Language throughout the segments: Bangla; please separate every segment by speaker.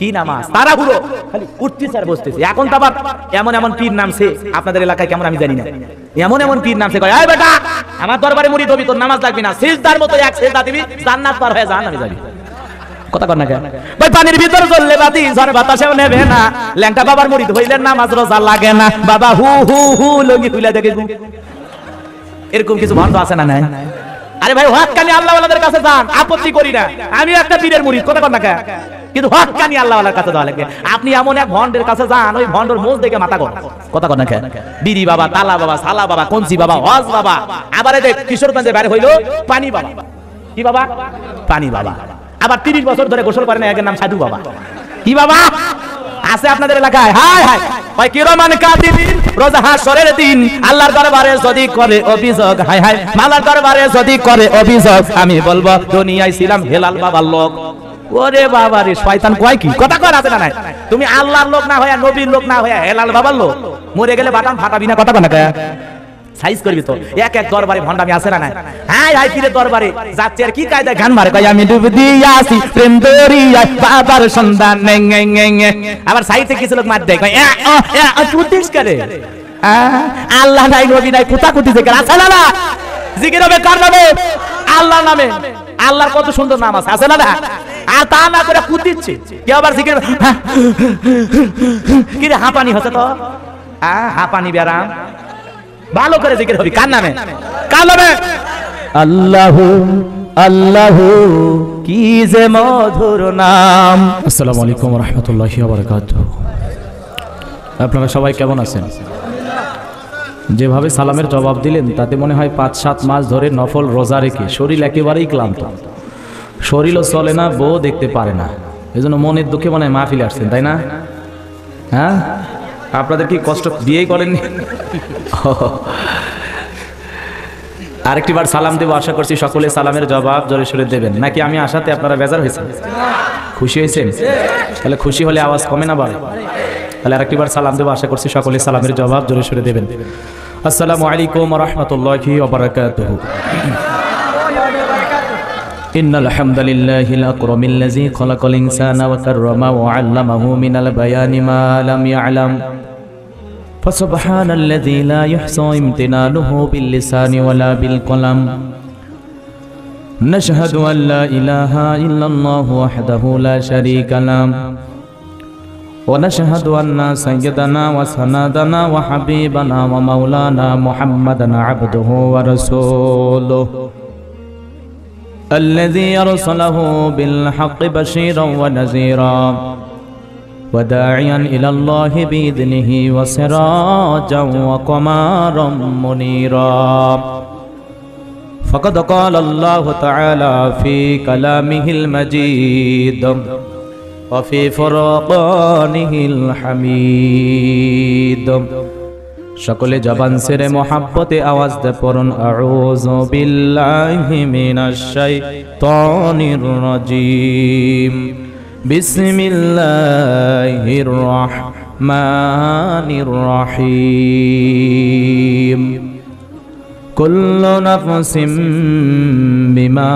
Speaker 1: কি নামাজ তাড়াহুড়ো খালি উঠতেছে আর বসতেছে। এখন তো আবার এমন এমন পীর নামছে আপনাদের এলাকায় কেমন আমি জানি না, এমন এমন পীর নামছে কয় এই বেটা আমার দরবারে মুরিদ হবি তোর নামাজ লাগবে না, সিজদার মতো এক সিজদা দিবি জান্নাত পার হয়ে জাহান্নামে যাবি। কথা কর না কেন ভাই? পানির ভিতর চললে বাতি ঝড় বাতাসেও নেবে না, ল্যাংটা বাবার মুরিদ হইলে নামাজ রোজা লাগে না, বাবা হু হু হু লগি খুলে দেখে এরকম কিছু ভণ্ড আছে না নাই? আরে ভাই হক্কানি আল্লাহওয়ালাদের কাছে যান, আপত্তি করি না, আমি একটা পীরের মুরিদ, কথা কর না কেন? কিন্তু হক্কানি আল্লাহওয়ালার কাছে যাওয়া লাগবে। আপনি এমন এক ভন্ডের কাছে যান, ওই ভন্ডর মোজ দেখে মাথা কর, কথা কর না কেন? বিড়ি বাবা, তালা বাবা, সালা বাবা, কঞ্চি বাবা, হজ বাবা, আবার এই কিশোরগঞ্জে বের হইলো পানি বাবা। কি বাবা? পানি বাবা। আবার 30 বছর ধরে গোসল করে না, এর নাম সাধু বাবা। কি বাবা আছে আপনাদের এলাকায়? হায় হায় ভাই কিরমান কাতিবিন রোজ হাসরের দিন আল্লাহর দরবারে যদি করে অভিযোগ, হায় হায় মালার দরবারে যদি করে অভিযোগ, আমি বলবো দুনিয়ায় ছিলাম হেলাল বাবার লোক। ওরে বাবা রে, শয়তান কয় কি? কথা কর আছে না নাই? তুমি আল্লাহর লোক না হইয়া, নবীর লোক না হইয়া হেলাল বাবার লোক, মরে গেলে বাটাম ফাটাবি না, কথা কর না কে? সাইজ করবি তো। এক এক দরবারে ভন্ডামি আছে না নাই? হায় হায় পীরের দরবারে যাচ্ছে আর কি কায়দায় গান মারে, কয় আমি ডুব দিয়াছি প্রেম দরিয়ায় বাবার সন্ধান নেং নেং নেং। আবার সাইতে কিছু লোক মার দেয়, কয় তুতিস করে আল্লাহ নাই নবী নাই, কুতা কুতিছে করে আছে না না? জিকির হবে কার নামে? আল্লাহর নামে। আল্লাহর কত সুন্দর নাম আছে, আছে না না? আর তা না করে কুতিচ্ছে কেউ। আবার জিকির কি রে হাঁপানি হচ্ছে তো, হাঁপানি ব্যারাম। ভালো করে জিকির হবে কার নামে? কার নামে? আল্লাহ আল্লাহ কি যে মধুর নাম।
Speaker 2: আসসালামু আলাইকুম ওয়া রাহমাতুল্লাহি ওয়া বারাকাতুহু। আপনারা সবাই কেমন আছেন? যেভাবে সালামের জবাব দিলেন তাতে মনে হয় 5-7 মাস ধরে নফল রোজা রেখে শরীর একেবারেই ক্লান্ত, শরীরও চলে না, বউ দেখতে পারে না, এজন্য মনের দুঃখে মনে হয় মাহফিলে আসছেন, তাই না? হ্যাঁ, আপনাদের কি কষ্ট বিয়েই করেননি? আরেকটিবার সালাম দেব, আশা করছি সকলে সালামের জবাব জোরে সোরে দেবেন। নাকি আমি আসাতে আপনারা বেজার হয়েছেন? খুশি হয়েছেন? তাহলে খুশি হলে আওয়াজ কমে না বাড়ে? তাহলে আরেকটিবার সালাম দেব, আশা করছি সকলে সালামের জবাব জোরে সোরে দেবেন। আসসালামু আলাইকুম ওয়া রাহমাতুল্লাহি ওয়া বারাকাতুহু। ইন্নাল হামদালিল্লাহিল আকরামিল্লাযী খালাকাল ইনসানা ওয়া কাররামা ওয়া 'আল্লামাহু মিনাল বায়ানি মা লাম ইয়া'লাম। ফাসুবহানাল্লাযী লা ইহসা ইমতিনানুহু বিল লিসানি ওয়ালা বিল কলাম। নাশহাদু আন লা ইলাহা ইল্লাল্লাহু ওয়াহদাহু লা শারীকা লাহু ওয়া নাশহাদু আন্না সাইয়্যিদানা ওয়া সানাদানা ওয়া হাবিবানা ওয়া মাওলানা মুহাম্মাদান আবদুহু ওয়া রাসূলুহু الذي أرسله بالحق بشيرا ونذيرا وداعيا إلى الله بإذنه وسراجا وقمرا منيرا فقد قال الله تعالى في كلامه المجيد وفي فرقانه الحميد। সকলে জবান ছেড়ে মোহাব্বতে আওয়াজ দে পড়ুন আউযু বিল্লাহি মিনাশ শাইতানির রাজীম। বিসমিল্লাহির রহমানির রহিম। কুল্লু নাফসিম বিমা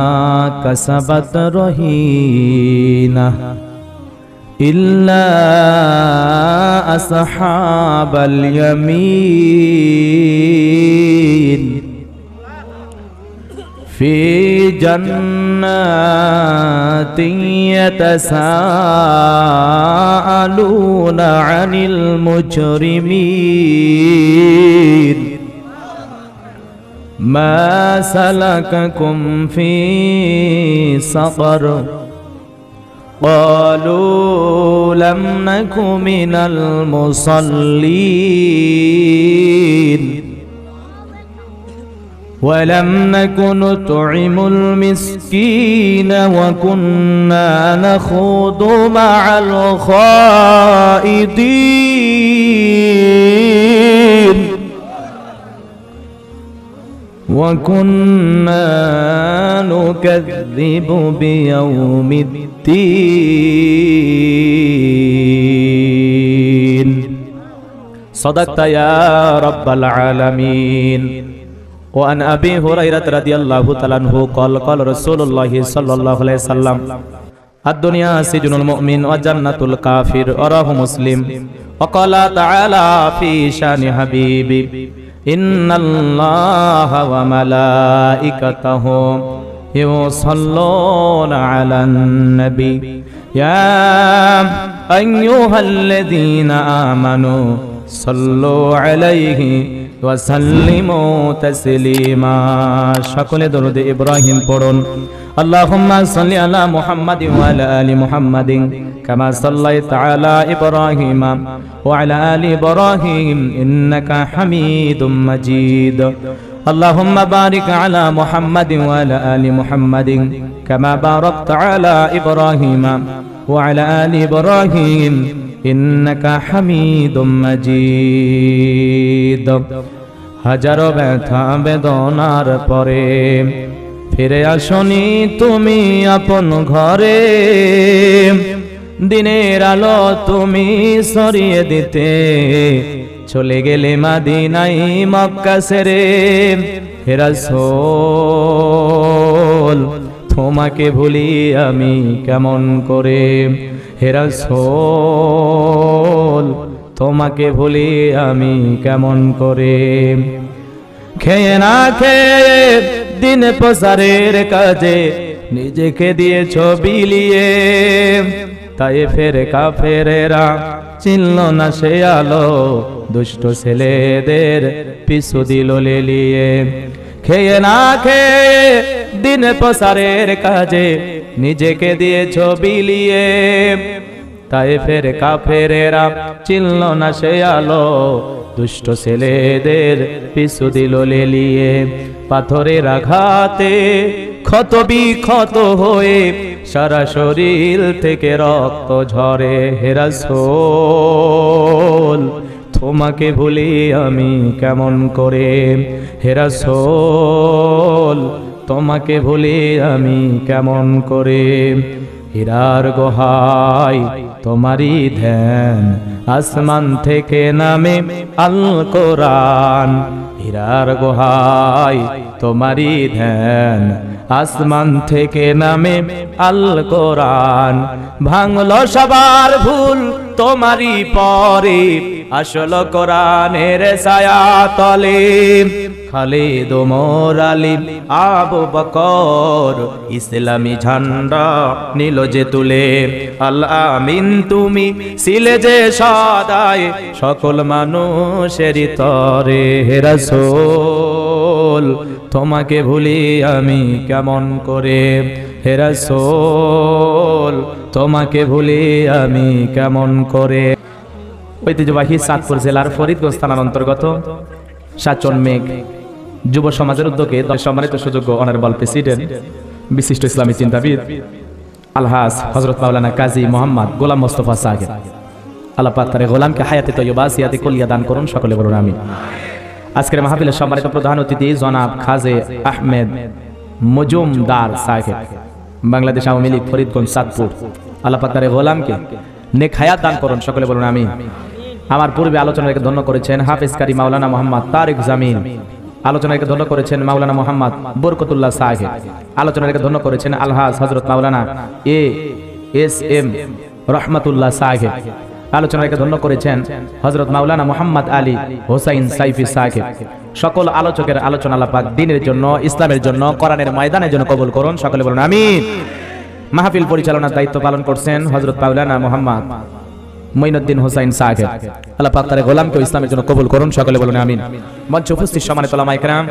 Speaker 2: কাসাবাত রহিনা ইল্লা আসহাবাল ইয়ামিন ফি জান্নাতিন ইয়াতাসাআলুনা আনিল মুজরিমিন মা সালাকাকুম ফি সাকার قالوا لم نك من المصلين ولم نك نطعم المسكين وكنا نخوض مع الخائضين وكنا نكذب بيوم الدين صدقت يا رب العالمين। وعن أبي هريرة رضي الله تعالى عنه قال قال رسول الله صلى الله عليه وسلم الدنيا سجن المؤمن وجنة الكافر رواه مسلم وقال تعالى في شان حبيبي إن الله وملائكته يصلون على النبي يا أيها الذين آمنوا صلوا عليه وسلموا تسليما সকলে দরুদ ইব্রাহিম পড়ুন اللهم صل على محمد وعلى آل محمد كما صليت على إبراهيم وعلى آل إبراهيم إنك حميد مجيد اللهم بارك على محمد وعلى آل محمد كما باركت على إبراهيم وعلى آل إبراهيم إنك حميد مجيد হাজারো ব্যথা বেদনার পরে ফিরে আসনি তুমি আপন ঘরে দিনের আলো তুমি সরিয়ে দিতে চলে গেলে মদিনায় মক্কা ছেড়ে হে রাসূল তোমাকে ভুলি আমি কেমন করে হে রাসূল তোমাকে ভুলি আমি কেমন করে খেয়ে না খেয়ে দিন প্রসারের কাজে নিজেকে দিয়েছ বিলিয়ে তাই ফের কাফেরেরা চিনল না সে আলো দুষ্ট ছেলেদের পিছু দিল লেলিয়ে খেয়ে না খেয়ে দিন প্রসারের কাজে নিজেকে দিয়েছ বিলিয়ে তাই ফের কাফেরেরা চিনল না সে আলো দুষ্ট ছেলেদের পিছু দিল লেলিয়ে পাথরের আঘাতে ক্ষত বিক্ষত হয়ে সারা শরীর থেকে রক্ত ঝরে হে রাসূল তোমাকে ভুলি আমি কেমন করে হে রাসূল তোমাকে ভুলি আমি কেমন করে হীরার গুহায় তোমারই ধ্যান আসমান থেকে নামে আল কোরআন হীরার গুহায় তোমারই ধ্যান আসমান থেকে নামে আল কোরআন ভাঙলো সবার ভুল তোমারই পরে আসল কোরআনের ছায়া তলে খালিদ ওমর আলী আবু বকর ইসলামী ঝান্ডা নিল যে তুলে আল আমিন তুমি ছিলে যে সদাই সকল মানুষের তরে হে রাসূল তোমাকে ভুলি আমি কেমন করে হে রাসূল তোমাকে ভুলি আমি কেমন করে ঐতিহ্যবাহী চাঁদপুর জেলার ফরিদগঞ্জ থানার অন্তর্গত সাচন মেঘ যুব সমাজের উদ্যোগে সম্মানিত সুযোগ্য অনারেবল প্রেসিডেন্ট বিশিষ্ট ইসলামী চিন্তাবিদ আলহাজ হযরত মাওলানা কাজী মোহাম্মদ গোলাম মোস্তফা সাহেব আল্লাহ পাক তার গোলামকে হায়াতে তয়্যবা সিয়াতে কুলিয়া দান করুন সকলে বলুন আমিন। আজকের মাহফিলের সম্মানিত প্রধান অতিথি জনাব খাজে আহমেদ মজুমদার সাহেব বাংলাদেশ আওয়ামী লীগ ফরিদগঞ্জ চাঁদপুর আল্লাহ পাক তার গোলামকে নেক হায়াত দান করুন সকলে বলুন আমিন। আমার পূর্বে আলোচনাকে ধন্য করেছেন হাফেজ কারি মাওলানা মোহাম্মদ তারেক জামিন, আলোচনাকে ধন্য করেছেন মাওলানা মোহাম্মদ বরকতুল্লাহ সাহেব, আলোচনাকে ধন্য করেছেন আলহাজ হযরত মাওলানা এএসএম রহমাতুল্লাহ সাহেব, আলোচনাকে ধন্য করেছেন হযরত মাওলানা মোহাম্মদ আলী হোসাইন সাইফি সাহেব। সকল আলোচকের আলোচনা আল্লাহ পাক দ্বীনের জন্য, ইসলামের জন্য, কোরআনের ময়দানের জন্য কবুল করুন সকলে বলুন আমিন। মাহফিল পরিচালনার দায়িত্ব পালন করছেন হযরত মাওলানা মোহাম্মদ মঈনুদ্দিন হোসাইন সাহেব, আল্লাহ পাক তার গোলামকে ইসলামের জন্য কবুল করুন সকলে বলুন আমিন। মঞ্চে উপস্থিত সম্মানিত উলামায়ে কেরাম,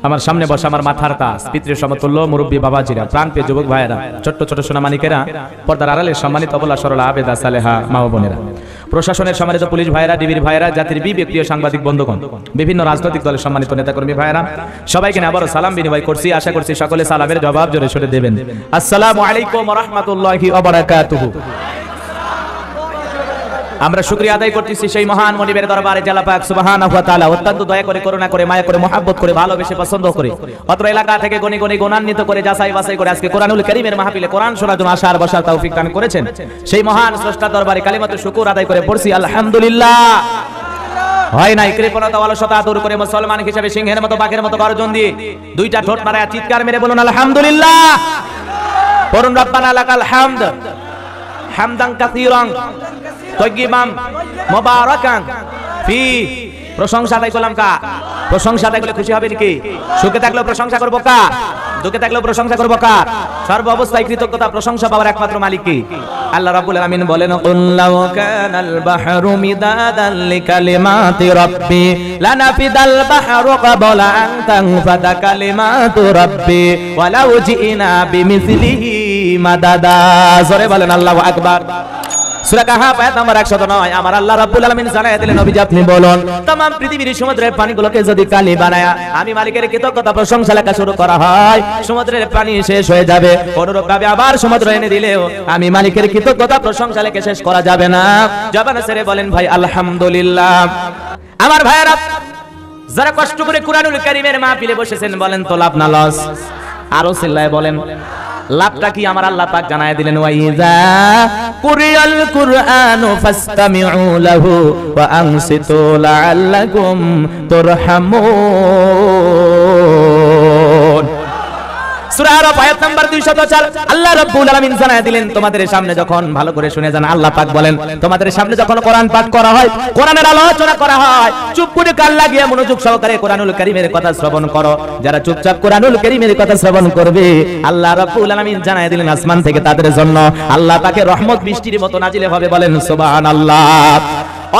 Speaker 2: আমার সামনে বসা আমার মাথার তাজ পিতৃ সমতুল্য মুরব্বী বাবাজিরা, প্রাণপ্রিয় যুবক ভাইয়েরা, ছোট্ট ছোট সোনামানিকেরা, পর্দার আড়ালের সম্মানিত অবলা সরলা আবেদা সালেহা মা ও বোনেরা, প্রশাসনের সম্মানিত পুলিশ ভাইয়েরা, ডিবির ভাইয়েরা, জাতির বিবেক প্রিয় সাংবাদিক বন্ধুগণ, বিভিন্ন রাজনৈতিক দলের সম্মানিত নেতাকর্মী ভাইয়েরা, সবাইকে আবারও সালাম বিনিময় করছি। আশা করছি সকলে সালামের জবাব জোরে সোরে দেবেন। আসসালামু আলাইকুম ওয়া রাহমাতুল্লাহি ওয়া বারাকাতুহু। আমরা শুকরিয়া আদায় করতেছি সেই মহান মনিবের দরবারে যে আল্লাহ পাক সুবহানাহু ওয়া তাআলা অত্যন্ত দয়া করে, করুণা করে, মায়া করে, মহব্বত করে, ভালোবেসে, পছন্দ করে অত্র এলাকা থেকে গনি গনি গুণান্বিত করে, যাচাই বাছাই করে আজকে কোরআনুল কারীমের মাহফিলে কোরআন শোনার জন্য আসার বসার তৌফিক দান করেছেন। সেই মহান স্রষ্টার দরবারে কালিমাতুল শুকর আদায় করে পড়ছি আলহামদুলিল্লাহ। হয় নাই কৃপণতা অলসতা দূর করে মুসলমান হিসেবে সিংহের মতো বাঘের মতো গর্জন দিয়ে দুইটা ঠোঁট মারা চিৎকার মেরে বলুন আলহামদুলিল্লাহ।
Speaker 1: পড়ুন রব্বানা লাকাল হামদ হামদান কাসীরান তাইয়িবান মুবারাকান ফি। প্রশংসা আদায় করলাম কা? প্রশংসা আদায় করলে খুশি হবে নাকি? সুখে থাকলেও প্রশংসা করবো কা? দুঃখে থাকলেও প্রশংসা করবো কা? সর্ব অবস্থায় কৃতজ্ঞতা প্রশংসা পাওয়ার একমাত্র মালিক কি? আল্লাহ রাব্বুল আলামিন বলেন, কুল লাউ কানাল বাহরু মিদাদান লিকালিমাতি রাব্বি লানাফিদাল বাহরু ক্বাবলা আন তানফাদা কালিমাতু রাব্বি ওয়ালাউ জিনা বিমিসলিহি মাদাদা। জোরে বলেন আল্লাহু আকবার। সূরা কাহফ আয়াত নাম্বার 109। আমার আল্লাহ রাব্বুল আলামিন জানায়া দিলেন, নবীজি আপনি বলুন, तमाम পৃথিবীর সমুদ্রের পানিগুলোকে যদি কালি বানায়া আমি মালিকের কৃতজ্ঞতা প্রশংসা লেখা শুরু করা হয়, সমুদ্রের পানি শেষ হয়ে যাবে। অনুরূপভাবে আবার সমুদ্র এনে দিলেও আমি মালিকের কৃতজ্ঞতা প্রশংসা লেখা শেষ করা যাবে না। জবান ছেড়ে বলেন ভাই আলহামদুলিল্লাহ। আমার ভাইরা যারা কষ্ট করে কুরআনুল কারীমের মাহফিলে বসেছেন, বলেন তো লাভ না লস? আরো চিল্লায় বলেন লাভটা কি? আমার আল্লাহ পাক জানায় দিলেন, ওয়াইজা কুরিয়াল কুরআনু ফাসতামিউ লাহু ওয়া আনসিতু লাআল্লাকুম তুরহামুন। সূরা আরাফ আয়াত নাম্বার 204। আল্লাহ রাব্বুল আলামিন জানায় দিলেন, তোমাদের সামনে যখন ভালো করে শুনে যান, আল্লাহ পাক বলেন, তোমাদের সামনে যখন কোরআন পাঠ করা হয়, কোরআনের আলোচনা করা হয়, চুপ করে কান লাগিয়ে মনোযোগ সহকারে কোরআনুল কারীমের কথা শ্রবণ করো। যারা চুপচাপ কোরআনুল কারীমের কথা শ্রবণ করবে, আল্লাহ রাব্বুল আলামিন জানায় দিলেন, আসমান থেকে তাদের জন্য আল্লাহ পাকের রহমত বৃষ্টির মতো নাজিল হবে। বলেন সুবহানাল্লাহ।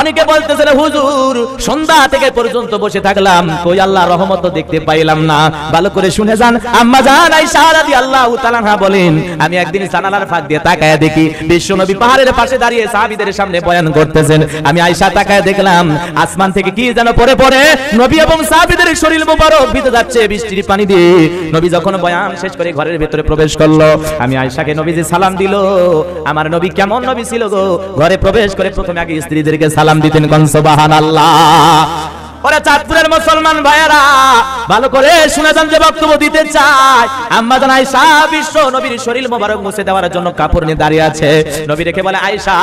Speaker 1: অনেকে বলতেছেন, হুজুর সন্ধ্যা থেকে পর্যন্ত বসে থাকলাম, কই আল্লাহর রহমত তো দেখতে পাইলাম না। ভালো করে শুনে যান। আম্মা জান আয়েশা রাদিয়াল্লাহু তাআলা আনহা বলেন, আমি একদিন জানালার ফাঁক দিয়ে তাকায়া দেখি বিশ্বনবী পাহাড়ের পাশে দাঁড়িয়ে সাহাবীদের সামনে বয়ান করতেছেন। আমি আয়েশা তাকায়া দেখলাম আসমান থেকে কি যেন পড়ে পড়ে নবী এবং সাহাবীদের শরীর মোবারক ভিজে যাচ্ছে বৃষ্টির পানি দিয়ে। নবী যখন বয়ান শেষ করে ঘরের ভিতরে প্রবেশ করলো, আমি আয়েশাকে নবীজি সালাম দিল। আমার নবী কেমন নবী ছিল গো, ঘরে প্রবেশ করে প্রথমে আগে স্ত্রীদেরকে সালাম দিতেন। কোন সুবহানাল্লাহ। ওরে চাঁদপুরের মুসলমান ভাইয়েরা ভালো করে শুনে যান, যে বক্তব্য দিতে চাই। আম্মা জান আয়েশা বিশ্ব নবীর শরীর মোবারক মুছে দেওয়ার জন্য কাপড় নিয়ে দাঁড়িয়ে আছে। নবী রেখে বলে, আয়েশা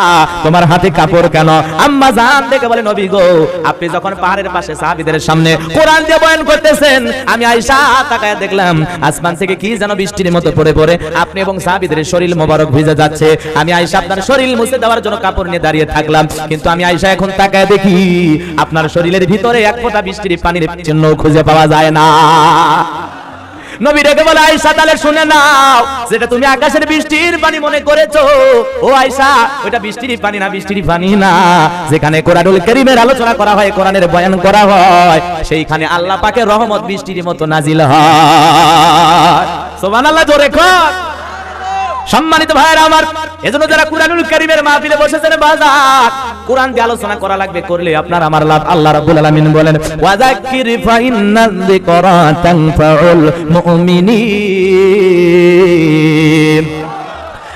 Speaker 1: তোমার হাতে কাপড় কেন? আম্মা জান দেখে বলে, নবী গো আপনি যখন পাহাড়ের পাশে সাহাবীদের সামনে কোরআন দিয়ে বয়ান করতেছেন, আমি আয়েশা তাকায় দেখলাম আসমান থেকে কি যেন বৃষ্টির মতো পড়ে পড়ে আপনি এবং সাহাবীদের শরীর মোবারক ভিজে যাচ্ছে। আমি আয়েশা আপনার শরীর মুছে দেওয়ার জন্য কাপড় নিয়ে দাঁড়িয়ে থাকলাম, কিন্তু আমি আয়েশা এখন তাকায় দেখি আপনার শরীরের ভিতরে এক ফোঁটা বৃষ্টির পানির চিহ্ন খুঁজে পাওয়া যায় না। নবী ডেকে বলে, আয়েশা তাহলে শুনে নাও, যেটা তুমি আকাশের বৃষ্টির পানি মনে করেছো, ও আয়েশা ওটা বৃষ্টির পানি না, বৃষ্টির পানি না। যেখানে কোরআনুল কারীমের আলোচনা করা হয়, কোরআনের বয়ান করা হয়, সেইখানে আল্লাহ পাকের রহমত বৃষ্টির মতো নাজিল হয়। সুবহানাল্লাহ, জোরে কর। সম্মানিত ভাইরা আমার, এজন্য যারা কুরআনুল কারীমের মাহফিলে বসেছেন, বাজার কোরআন দিয়ে আলোচনা করা লাগবে, করলে আপনার আমার লাভ। আল্লাহ রাব্বুল আলামিন বলেন, ওয়াযাক্কির ফাইন্নায যিকরা তানফাউল মুমিনিন।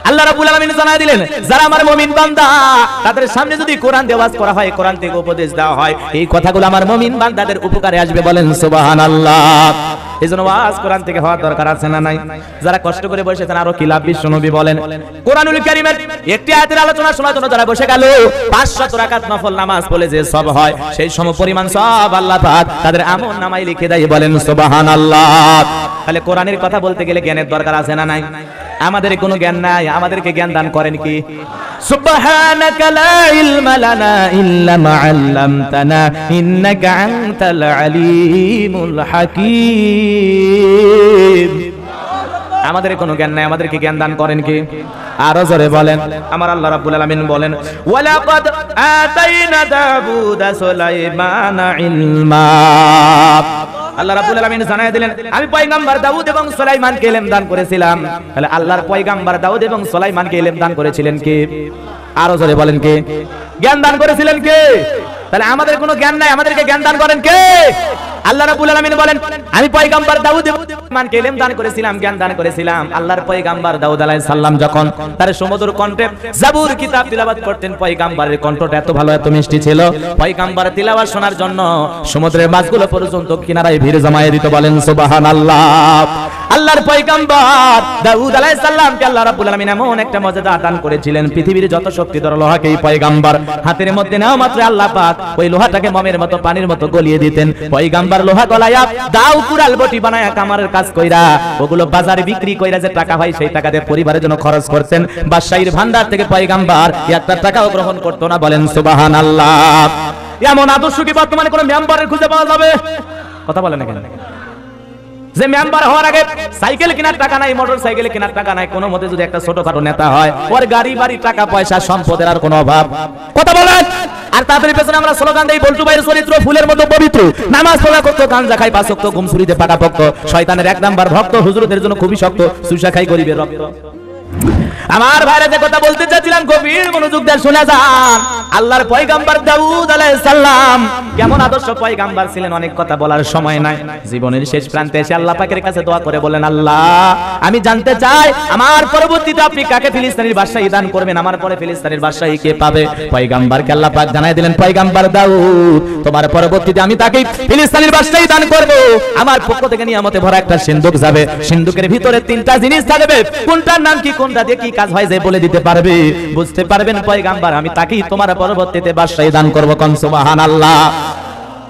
Speaker 1: আল্লাহ রাব্বুল আলামিন জানায় দিলেন, যারা আমার মুমিন বান্দা তাদের সামনে যদি কোরআন দিয়ে ওয়াজ করা হয়, কোরআন থেকে উপদেশ দেওয়া হয়, এই কথাগুলো আমার মুমিন বান্দাদের উপকারে আসবে। বলেন সুবহানাল্লাহ। এজন্য ওয়াজ কোরআন থেকে হওয়ার দরকার আছে না নাই? যারা কষ্ট করে বসেছেন আরো কি লাভ? বিশ্বনবী বলেন, কোরআনুল কারীমের একটি আয়াতের আলোচনা শোনার জন্য যারা বসে গেল, 500 রাকাত নফল নামাজ পড়লে যে সব হয়, সেই সমপরিমাণ সব আল্লাহ পাক তাদের আমল নামায় লিখে দেয়। বলেন সুবহানাল্লাহ। তাহলে কোরআনের কথা বলতে গেলে জ্ঞানের দরকার আছে না নাই? আমাদের কোনো জ্ঞান নাই, আমাদেরকে জ্ঞান দান করেন কি? সুবহানাকা লা ইলমা লানা ইল্লা মা আল্লামতানা ইন্নাকা আনতাল আলিমুল হাকীম। আমাদের কোনো জ্ঞান নাই, আমাদেরকে জ্ঞান দান করেন কি? আরো জোরে বলেন। আমার আল্লাহ রাব্বুল আলামিন বলেন, ওয়ালাকাদ আতাইনা দাউদা সুলাইমানা ইলমা। আল্লাহ রাব্বুল আলামিন জানায় দিলেন, আমি পয়গম্বর দাউদ এবং সুলাইমানকে ইলম দান করেছিলাম। তাহলে আল্লাহর পয়গম্বর দাউদ এবং সুলাইমানকে ইলম দান করেছিলেন কে? আরো জোরে বলেন কে? জ্ঞান দান করেছিলেন কে? তাহলে আমাদের কোনো জ্ঞান নাই, আমাদেরকে জ্ঞান দান করেন কে? আল্লাহ রাব্বুল আলামিন বলেন, আমি পয়গম্বর দাউদ এবং সুলাইমানকে ইলম দান করেছিলাম, জ্ঞান দান করেছিলাম। আল্লাহর পয়গম্বর দাউদ আলাইহিস সালাম যখন তার সুমধুর কণ্ঠে জাবুর কিতাব তিলাওয়াত করতেন, পয়গম্বরের কণ্ঠটা এত ভালো, এত মিষ্টি ছিল, পয়গম্বর তিলাওয়াত শোনার জন্য সমুদ্রের মাছগুলো পর্যন্ত কিনারায় ভিড় জমায়ে দিত। বলেন সুবহানাল্লাহ। আল্লাহর পয়গম্বর দাউদ আলাইহিস সালামকে আল্লাহ রাব্বুল আলামিন এমন একটা মর্যাদা দান করেছিলেন, পৃথিবীর যত শক্তিধর লোহাকে এই পয়গম্বর হাতের মধ্যে নেওয়া মাত্র আল্লাহ পাক ওই লোহাটাকে মমের মতো পানির মতো গলিয়ে দিতেন। পয়গাম্বার লোহা গলায়া দাও কুড়াল বটি বানায়া কামারের কাজ কইরা ওগুলো বাজারে বিক্রি কইরা যে টাকা হয় সেই টাকা দিয়ে পরিবারের জন্য খরচ করতেন। বাদশাহীর ভান্ডার থেকে পয়গাম্বার একটা টাকাও গ্রহণ করতো না। বলেন সুবহানাল্লাহ। এমন আদর্শ কি বর্তমানে কোনো মেম্বারের খুঁজে পাওয়া যাবে? কথা বলেন না কেন? যে মেম্বার হওয়ার আগে সাইকেল কেনার টাকা নাই, মোটর সাইকেল কেনার টাকা নাই, কোনো মতে যদি একটা ছোটখাটো নেতা হয় ওর গাড়ি বাড়ি টাকা পয়সা সম্পদের আর কোনো অভাব। কথা বলেন। আর তাদের পেছনে আমরা স্লোগান দেই বল্টু ভাইয়ের চরিত্র ফুলের মতো পবিত্র, নামাজ পড়া করতো, গাঞ্জা খাই 5 ওয়াক্ত, ঘুম ছুরিতে পাকাপোক্ত, শয়তানের 1 নাম্বার ভক্ত, হুজুরদের জন্য খুবই শক্ত, সুশা খাই গরিবের রক্ত। আমার ভাইরা যে কথা বলতে চাচ্ছিলাম গভীর মনোযোগ দিয়ে শুনে যান। আল্লাহর পয়গাম্বার দাউদ আলাইহিস সালাম কেমন আদর্শ পয়গাম্বার ছিলেন, অনেক কথা বলার সময় নাই। জীবনের শেষ প্রান্তে এসে আল্লাহ পাকের কাছে দোয়া করে বলেন, আল্লাহ আমি জানতে চাই আমার পরবর্তীতে আপনি কাকে ফিলিস্তিনের বাদশাহী দান করবেন, আমার পরে ফিলিস্তিনের বাদশাহী কে পাবে? পয়গাম্বারকে আল্লাহ পাক জানাই দিলেন, পয়গাম্বার দাউদ তোমার পরবর্তীতে আমি তাকে ফিলিস্তিনের বাদশাহী দান করব। আমার পক্ষ থেকে নিয়ামতে ভরা একটা সিন্ধুক যাবে, সিন্ধুকের ভিতরে 3টা জিনিস থাকবে, কোনটার নাম কি, কোনটা দিয়ে কি কাজ হয় যে বলে দিতে পারবে, বুঝতে পারবেন পয়গাম্বার আমি তাকেই তোমার পরবর্তীতে বাদশাহী দান করব। কোন সুবহানাল্লাহ।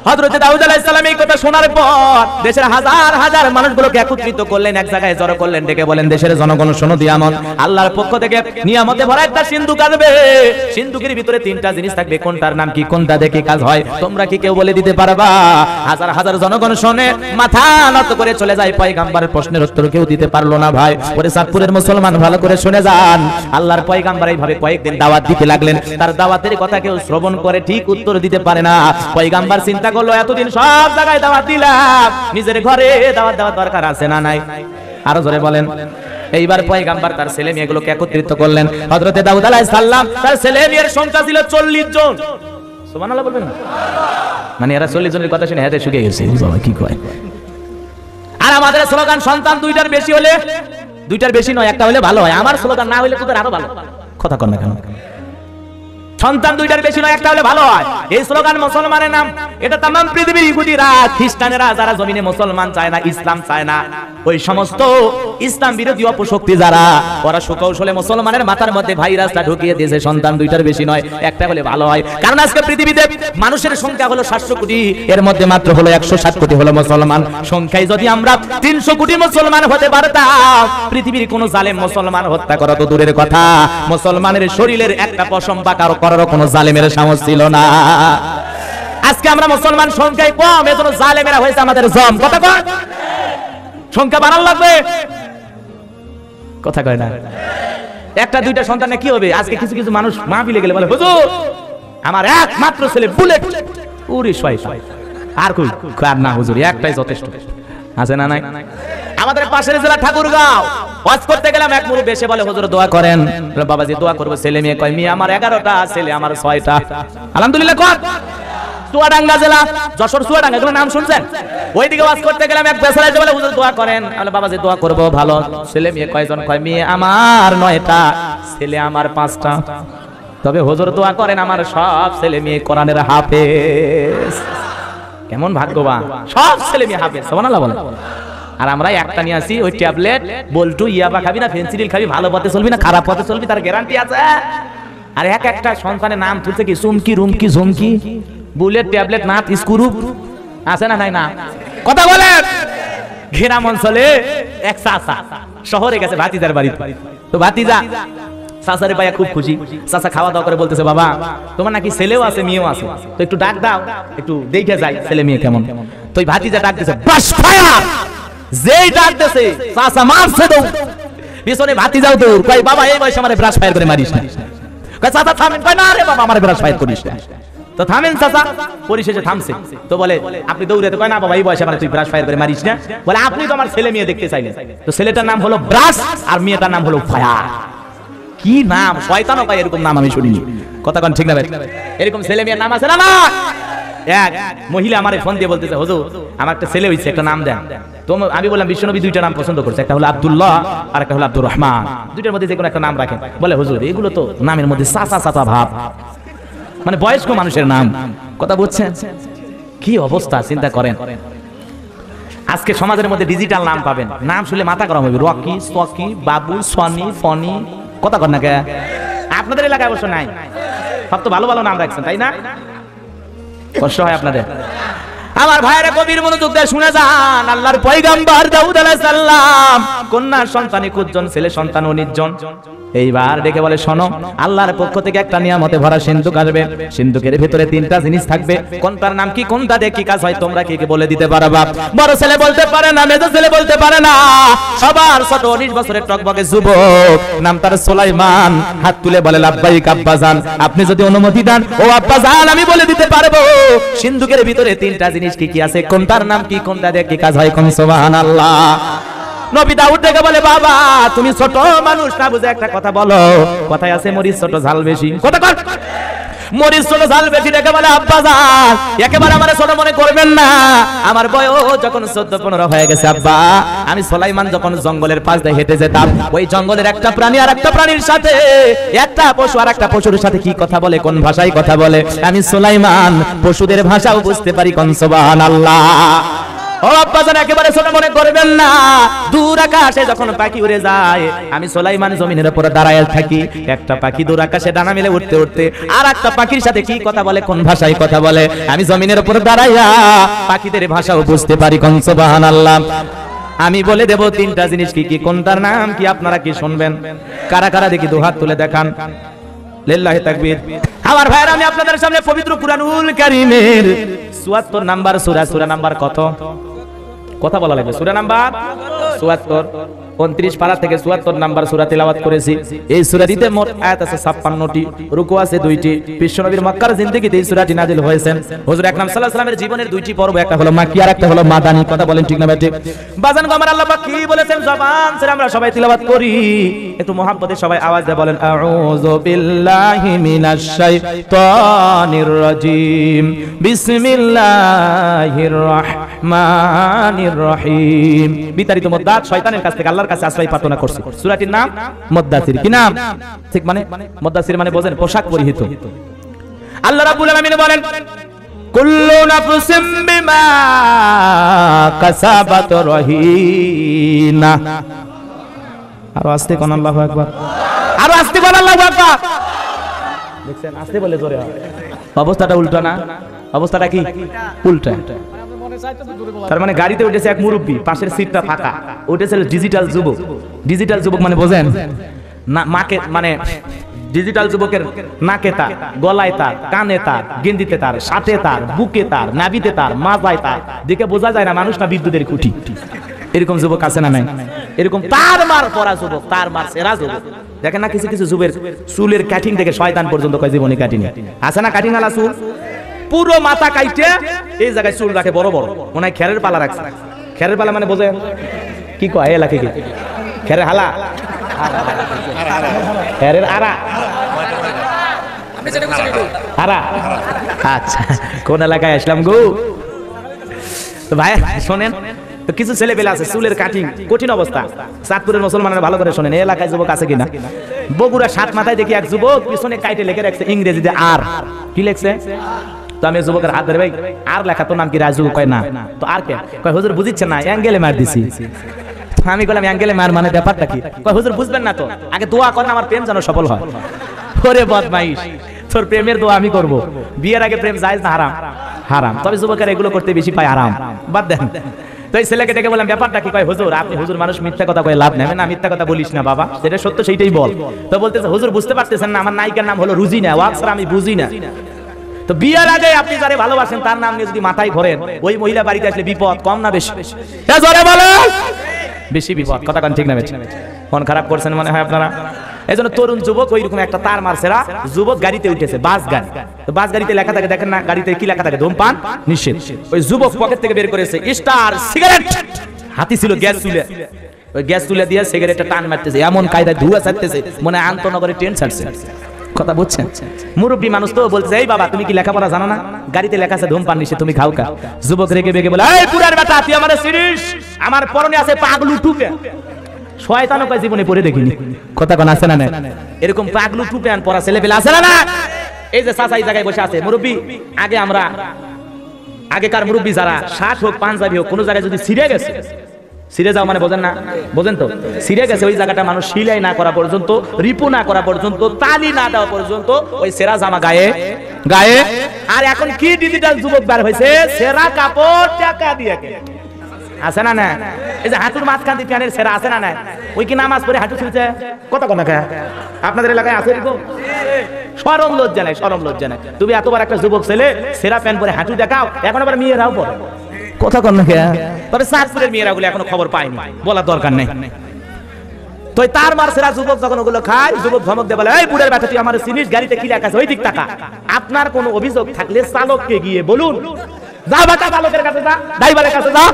Speaker 1: হযরত দাউদ আলাইহিস সালাম এই কথা শোনার পর দেশের হাজার হাজার মানুষগুলোকে একত্রিত করলেন, এক জায়গায় জড়ো করলেন, ডেকে বলেন, দেশের জনগণ শোনো, দিয়ামত আল্লাহর পক্ষ থেকে নিয়ামতে ভরা একটা সিন্ধুক আসবে, সিন্ধুকের ভিতরে 3টা জিনিস থাকবে, কোনটার নাম কি, কোনটা দেখে কাজ হয়, তোমরা কি কেউ বলে দিতে পারবা? হাজার হাজার জনগণ শুনে মাথা নত করে চলে যায়। পয়গাম্বারের প্রশ্নের উত্তর কেউ দিতে পারলো না। ভাই ওরে চাঁদপুরের মুসলমান ভালো করে শুনে যান, আল্লাহর পয়গাম্বার এইভাবে কয়েকদিন দাওয়াত দিতে লাগলেন। তার দাওয়াতের কথা কেউ শ্রবণ করে ঠিক উত্তর দিতে পারে না। পয়গাম্বার চিন্তা করলো, এতদিন সব জায়গায় দাওয়াত দিলাম, নিজের ঘরে দাওয়াত দেওয়ার দরকার আছে না নাই? আরো জোরে বলেন। এইবার পয়গাম্বার তার ছেলে মেয়েগুলোকে একত্রিত করলেন। হযরতে দাউদ আলাইহিস সালাম তার ছেলে মেয়ের সংখ্যা ছিল 40 জন। সুবহানাল্লাহ বলবেন না? মানে এরা 40 জনের কথা শুনে হাতে শুকিয়ে গেছে, বাবা কি কয়। আর আমাদের স্লোগান সন্তান 2টার বেশি হলে, 2টার বেশি নয়, একটা হলে ভালো হয়। আমার স্লোগান না হলে তোদের আরো ভালো। কথা কর না কেন? সন্তান 2টার বেশি নয়, একটা হলে ভালো হয়। এই স্লোগান মুসলমানের নাম। এটা तमाम পৃথিবীর ইহুদিরা, খ্রিস্টানেরা যারা জমিনে মুসলমান চায় না, ইসলাম চায় না, ওই সমস্ত ইসলাম বিরোধী অপশক্তি যারা, ওরা সুকৌশলে মুসলমানের মাথার মধ্যে ভাইরাসটা ঢুকিয়ে দিয়েছে, সন্তান 2টার বেশি নয়, একটা হলে ভালো হয়। কারণ আজকে পৃথিবীতে মানুষের সংখ্যা হলো 700 কোটি, এর মধ্যে মাত্র হলো 160 কোটি হলো মুসলমান। সংখ্যায় যদি আমরা 300 কোটি মুসলমান হতে পারতাম, পৃথিবীর কোন জালেম মুসলমান হত্যা করা তো দূরের কথা, মুসলমানের শরীরের একটা পশম বাঁকা করারও কোন জালেমের সাহস ছিল না। আজকে আমরা মুসলমান সংখ্যায় কম, এজন্য জালেমেরা হয়েছে আমাদের জম। কথা কয়, সংখ্যা বাড়ানো লাগবে। কথা কয় না? একটা 2টা সন্তানে কি হবে? আজকে কিছু কিছু মানুষ মাহফিলে গেলে বলে, হুজুর আমার একমাত্র ছেলে বুলেট। ওরে শয়তান, আর কই আর না হুজুর, একটাই যথেষ্ট। আছে না নাই? আমাদের পাশের জেলা ঠাকুরগাঁও ওয়াজ করতে গেলাম, এক মুরব্বি এসে বলে, হুজুর দোয়া করেন। বাবাজি দোয়া করব, ছেলে মেয়ে কয়, মেয়ে আমার 11টা, ছেলে আমার 6টা। আলহামদুলিল্লাহ কর। চুয়াডাঙ্গা জেলা, যশোর চুয়াডাঙ্গা, এগুলো নাম শুনছেন? ওইদিকে ওয়াজ করতে গেলাম, এক বেচারা এসে বলে, হুজুর দোয়া করেন। বলে বাবাজি দোয়া করব, ভালো। ছেলে মেয়ে কয়জন? কয় মেয়ে আমার 9টা, ছেলে আমার 5টা। তবে হুজুর দোয়া করেন আমার সব ছেলে মেয়ে কোরআনের হাফেজ। কেমন ভাগ্যবান, সব ছেলে মেয়ে হাফেজ। সুবহানাল্লাহ বলেন। আর আমরা একটা নিয়ে আসি, ওই ট্যাবলেট বল্টু ইয়াবা খাবি না ফেন্সিডিল খাবি, ভালো পথে চলবি না খারাপ পথে চলবি, তার গ্যারান্টি আছে। আর একটা সন্তানের নাম তুলছে কি, Chumki, Rumki, Jhumki, bullet, tablet, nut, screw, আছে না নাই? না কথা বলেন। গ্রাম অঞ্চলে এক চাচা শহরে গেছে ভাতিজার বাড়িতে, তো ভাতিজা চাচারে পাইয়া খুব খুশি। চাচা খাওয়া দাওয়া করে বলতেছে, বাবা তোমার নাকি ছেলেও আছে মেয়েও আছে, তো একটু ডাক দাও, একটু দেখে যাই ছেলে মেয়ে কেমন। তো ওই ভাতিজা ডাক দিছে, বাস ফায়ার। যেই ডাক দিছে চাচা মারছে দৌড়, পিছনে ভাতিজাও দৌড়। কই বাবা এই বয়সে আমারে ব্রাশ ফায়ার করে মারিস না। কই চাচা থামেন। কই না রে বাবা আমারে ব্রাশ ফায়ার করিস না। তো থামেন চাচা, পরিশেষে থামছে। তো বলে আপনি দৌড়ে, তো কয় না বাবা এই বয়সে আমারে তুই ব্রাশ ফায়ার করে মারিস না। বলে আপনি তো আমার ছেলে মেয়ে দেখতে চাইলেন। তো ছেলেটার নাম হলো ব্রাশ আর মেয়েটার নাম হলো ফায়ার। কি নাম, শয়তানও পায় এরকম নাম আমি শুনিনি। কথা কোন ঠিক না ভাই? এরকম ছেলে মেয়ের নাম আছে না? না। এক মহিলা আমারে ফোন দিয়ে বলতেছে, হুজুর আমার একটা ছেলে হইছে, একটা নাম দেন। তো আমি বললাম বিশ্বনবী 2টা নাম পছন্দ করছে, একটা হলো আব্দুল্লাহ আর একটা হলো আব্দুর রহমান। 2টার মধ্যে যে কোনো একটা নাম রাখেন। বলে হুজুর এগুলো তো নামের মধ্যে চাচা চাচা ভাব, মানে বয়স্ক মানুষের নাম। কথা বুঝছেন? কি অবস্থা চিন্তা করেন। আজকে সমাজের মধ্যে ডিজিটাল নাম পাবেন, নাম শুনলে মাথা গরম হবে। রকি, সকি, বাবু, সনি, ফনি। কথা কর না কে? আপনাদের এলাকায় অবশ্য নাই, সব তো ভালো ভালো নাম রাখছেন তাই না? কষ্ট হয় আপনাদের? আমার ভাইয়েরা গভীর মনোযোগ দিয়ে শুনে যান, আল্লাহর পয়গম্বর দাউদ আলাইহিস সালাম কন্যা সন্তানে কুজন, ছেলে সন্তান 19 জন। এইবার ডেকে বলে, শোনো, আল্লাহর পক্ষ থেকে একটা নিয়ামতে ভরা সিন্ধুক আসবে, সিন্ধুকের ভিতরে 3টা জিনিস থাকবে, কোনটার নাম কি, কোনটা দিয়ে কি কাজ হয়, তোমরা কি বলে দিতে পারবা? বড় ছেলে বলতে পারে না, মেজো ছেলে বলতে পারে না, সবার ছোট 19 বছরের টকবকে যুবক, নাম তার সুলাইমান, হাত তুলে বলে, লাব্বাইক আব্বাজান, আপনি যদি অনুমতি দেন ও আব্বাজান আমি বলে দিতে পারবো সিন্ধুকের ভিতরে 3টা জিনিস কি কি আছে, কোনটার নাম কি, কোনটা দিয়ে কি কাজ হয়, কোন সুবহানাল্লাহ। নবী দাউদ থেকে বলে, বাবা তুমি ছোট মানুষ, না বুঝে একটা কথা বলো, কথায় আছে মরিচ ছোট ঝাল বেশি, কথা কর, মরিচ ছোট ঝাল বেশি। ডেকে বলে, আব্বাজান একেবারে আমার ছোট মনে করবেন না, আমার বয়স যখন 14-15 হয়ে গেছে আব্বা, আমি সুলাইমান যখন জঙ্গলের পাশ দিয়ে হেঁটে যেতাম, ওই জঙ্গলের একটা প্রাণী আর একটা প্রাণীর সাথে, একটা পশু আর একটা পশুর সাথে কি কথা বলে, কোন ভাষায় কথা বলে, আমি সুলাইমান পশুদের ভাষাও বুঝতে পারি, কোন সুবহানাল্লাহ। ও আব্বাজান একেবারে ছোট মনে করবেন না, দূর আকাশে যখন পাখি উড়ে যায়, আমি সুলাইমান জমিনের উপরে দাঁড়ায় থাকি, একটা পাখি দূর আকাশে ডানা মেলে উঠতে উঠতে আর একটা পাখির সাথে কি কথা বলে, কোন ভাষায় কথা বলে, আমি জমিনের উপরে দাঁড়াইয়া পাখিদের ভাষাও বুঝতে পারি, কোন সুবহানাল্লাহ। আমি বলে দেব 3টা জিনিস কি কি, কোনটার নাম কি, আপনারা কি শুনবেন? কারা কারা দেখি দুহাত তুলে দেখান, লিল্লাহি তাকবীর। আমার ভাইরা, আমি আপনাদের সামনে পবিত্র কুরআনুল কারীমের ৭৪ নাম্বার সূরা, সূরা নাম্বার কত? কথা বলা লাগবে, সূরা নাম্বার ৭৪, 29 পারা থেকে ৭৪ নাম্বার সূরা তেলাওয়াত করেছি। এই সূরাটিতে মোট আয়াত আছে 56টি, রুকু আছে 2টি। বিশ্বনবীর মক্কার জিন্দেগিতে এই সূরাটি নাযিল হয়েছে। হুজুর আকরাম সাল্লাল্লাহু আলাইহি ওয়াসাল্লামের জীবনের 2টি পর্ব, একটা হলো মাক্কি আর একটা হলো মাদানী। কথা বলেন ঠিক না ঠিক? বাজান গো আমার, আল্লাহ পাক কি বলেছেন জবান ছেড়ে আমরা সবাই তেলাওয়াত করি, একটু মুহাব্বতে সবাই আওয়াজ দিয়ে বলেন, আউযু বিল্লাহি মিনাশ শাইতানির রাজিম, বিসমিল্লাহির রহমানির রহিম। বিতাড়িত মুদ্দাত, শয়তানের কাছ থেকে আল্লাহর কাছে আশ্রয় প্রার্থনা করছি। সূরাটির নাম মুদ্দাসির। কি নাম? ঠিক মানে মুদ্দাসির মানে বোঝেন পোশাক পরিহিত। আল্লাহ রাব্বুল আলামিন বলেন, কুল্লু নাফসিম বিমা কাসাবাত রহিনা। আরো আস্তে কোন, আল্লাহু আকবার, আরো আস্তে কোন, আল্লাহু আকবার। দেখছেন আস্তে বলে জোরে হয়, অবস্থাটা উল্টা না? অবস্থাটা কি উল্টা? তার মানে গাড়িতে উঠেছে এক মুরব্বী, পাশের সিটটা ফাঁকা, উঠেছে ডিজিটাল যুবক। ডিজিটাল যুবক মানে বোঝেন না, মাকে মানে ডিজিটাল যুবকের নাকে তার, গলায় তার, কানে তার, গেন্দিতে তার, সাথে তার, বুকে তার, নাভিতে তার, মাথায় তার, দেখে বোঝা যায় না মানুষ না বিদ্যুতের খুঁটি। এরকম যুবক আছে না নাই? এরকম তার মার পরা যুবক, তার মার সেরা যুবক। দেখেন না কিছু কিছু যুবের চুলের কাটিং থেকে শয়তান পর্যন্ত কয় জীবনে কাটিং আছে না, কাটিং আলা চুল পুরো মাথা কাইটে এই জায়গায় চুল রাখে বড় বড়, মনে হয় খেরের পালা রাখছে। খেরের পালা মানে বোঝে কি কয় এলাকে কি খেরের হালা, খেরের আরা, আরা। আচ্ছা, কোন এলাকায় আসলাম গো? তো ভাই শোনেন, তো কিছু ছেলে পেলে আছে চুলের কাটিং কঠিন অবস্থা। চাঁদপুরের মুসলমানরা ভালো করে শোনেন, এই এলাকায় যুবক আছে কিনা? বগুড়া 7 মাথায় দেখি এক যুবক পিছনে কাইটে লিখে রাখছে ইংরেজিতে আর। কি লিখছে? তো আমি যুবকের হাত ধরে, ভাই আর লেখা তো নাম কি? রাজু। কয় না। তো আর কে? কয় হুজুর বুঝিচ্ছেন না, অ্যাঙ্গেলে মার দিছি। আমি বললাম অ্যাঙ্গেলে মার মানে ব্যাপারটা কি? কয় হুজুর বুঝবেন না তো, আগে দোয়া করেন আমার প্রেম যেন সফল হয়। ওরে বদমাইশ, তোর প্রেমের দোয়া আমি করব। বিয়ের আগে প্রেম জায়েজ না হারাম? হারাম। তবে যুবকেরা এগুলো করতে বেশি পায় আরাম। বাদ দেন। তো এই ছেলেকে ডেকে বললাম ব্যাপারটা কি? কয় হুজুর আপনি, হুজুর মানুষ মিথ্যা কথা কয়ে লাভ নেই। না মিথ্যা কথা বলিস না বাবা, যেটা সত্য সেইটাই বল। তো বলতেছে হুজুর বুঝতে পারতেছেন না, আমার নায়িকার নাম হলো রুজিনা, ওয়াক ছাড়া আমি বুঝি না। তো বিয়ের আগে আপনি যারে ভালোবাসেন তার নাম নিয়ে যদি মাথায় ধরেন, ওই মহিলা বাড়িতে আসলে বিপদ কম না বেশি? জোরে বলেন, বেশি বিপদ। কথা কান ঠিক না বেশি? মন খারাপ করছেন মনে হয় আপনারা। এই জন্য তরুণ যুবক ওইরকম একটা তার মারছেরা যুবক গাড়িতে উঠেছে, বাস গাড়ি। তো বাস গাড়িতে লেখা থাকে, দেখেন না গাড়িতে কি লেখা থাকে? ধূমপান নিষেধ। ওই যুবক পকেট থেকে বের করেছে স্টার সিগারেট, হাতি ছিল গ্যাস চুলে, ওই গ্যাস চুলে দিয়ে সিগারেটটা টান মারতেছে, এমন কায়দায় ধোঁয়া ছাড়তেছে মনে হয় আন্তনগরে ট্রেন ছাড়ছে। কথা বুঝছেন? মুরব্বী মানুষ তো বলছে, এই বাবা তুমি কি লেখাপড়া জানো না? গাড়িতে লেখা আছে ধূমপান নিষেধ, তুমি খাও কা? যুবক রেগে বেগে বলে, এই পুরার বেটা তুই আমারে চিনিস? আমার পরনে আছে পাগলু টুপি। শয়তানও কয় জীবনে পরে দেখিনি। কথা কোন আছে না না? এরকম পাগলু টুপি আন পরা ছেলে পেলে আছে না না? এই যে চাচা এই জায়গায় বসে আছে মুরব্বী, আগে আমরা আগেকার মুরব্বী যারা 60 হোক পাঞ্জাবি হোক কোন জায়গায় যদি ছিঁড়ে গেছে সিরে যাও মানে বোঝেন না? বোঝেন তো? সিরে গেছে ওই জায়গাটা মানুষ সিলাই না করা পর্যন্ত, রিপু না করা পর্যন্ত, তালি না দেওয়া পর্যন্ত ওই সেরা জামা গায়ে গায়ে। আর এখন কি ডিজিটাল যুবক বের হয়েছে, সেরা কাপড় টাকা দিয়ে কেনে। আছে না না? এই যে হাঁটুর মাঝখান দিয়ে প্যানের সেরা আছে না না? ওই কি নামাজ পড়ে হাঁটু ছিলছে কত কোন আপনাদের এলাকায় আছে এরকম? শরম লজ্জা নাই, শরম লজ্জা নাই। তুমি এতবার একটা যুবক ছেলে সেরা প্যান্ট পরে হাঁটু দেখাও, এখন আবার মেয়েরাও পরে কথা কন না। তবে সাতপুরের মেয়েরা গুলো এখনো খবর পায়নি, বলার দরকার নেই। তো তার মার সেরা যুবক যখন ওগুলো খায়, যুবক ধমক দিয়ে বলে, এই বুড়ের ব্যাটা তুই আমার চিনিস, গাড়িতে কি লেখা আছে ওই দিক টাকা। আপনার কোনো অভিযোগ থাকলে চালককে গিয়ে বলুন, যা বাটা চালকের কাছে যা, ড্রাইভারের কাছে যা।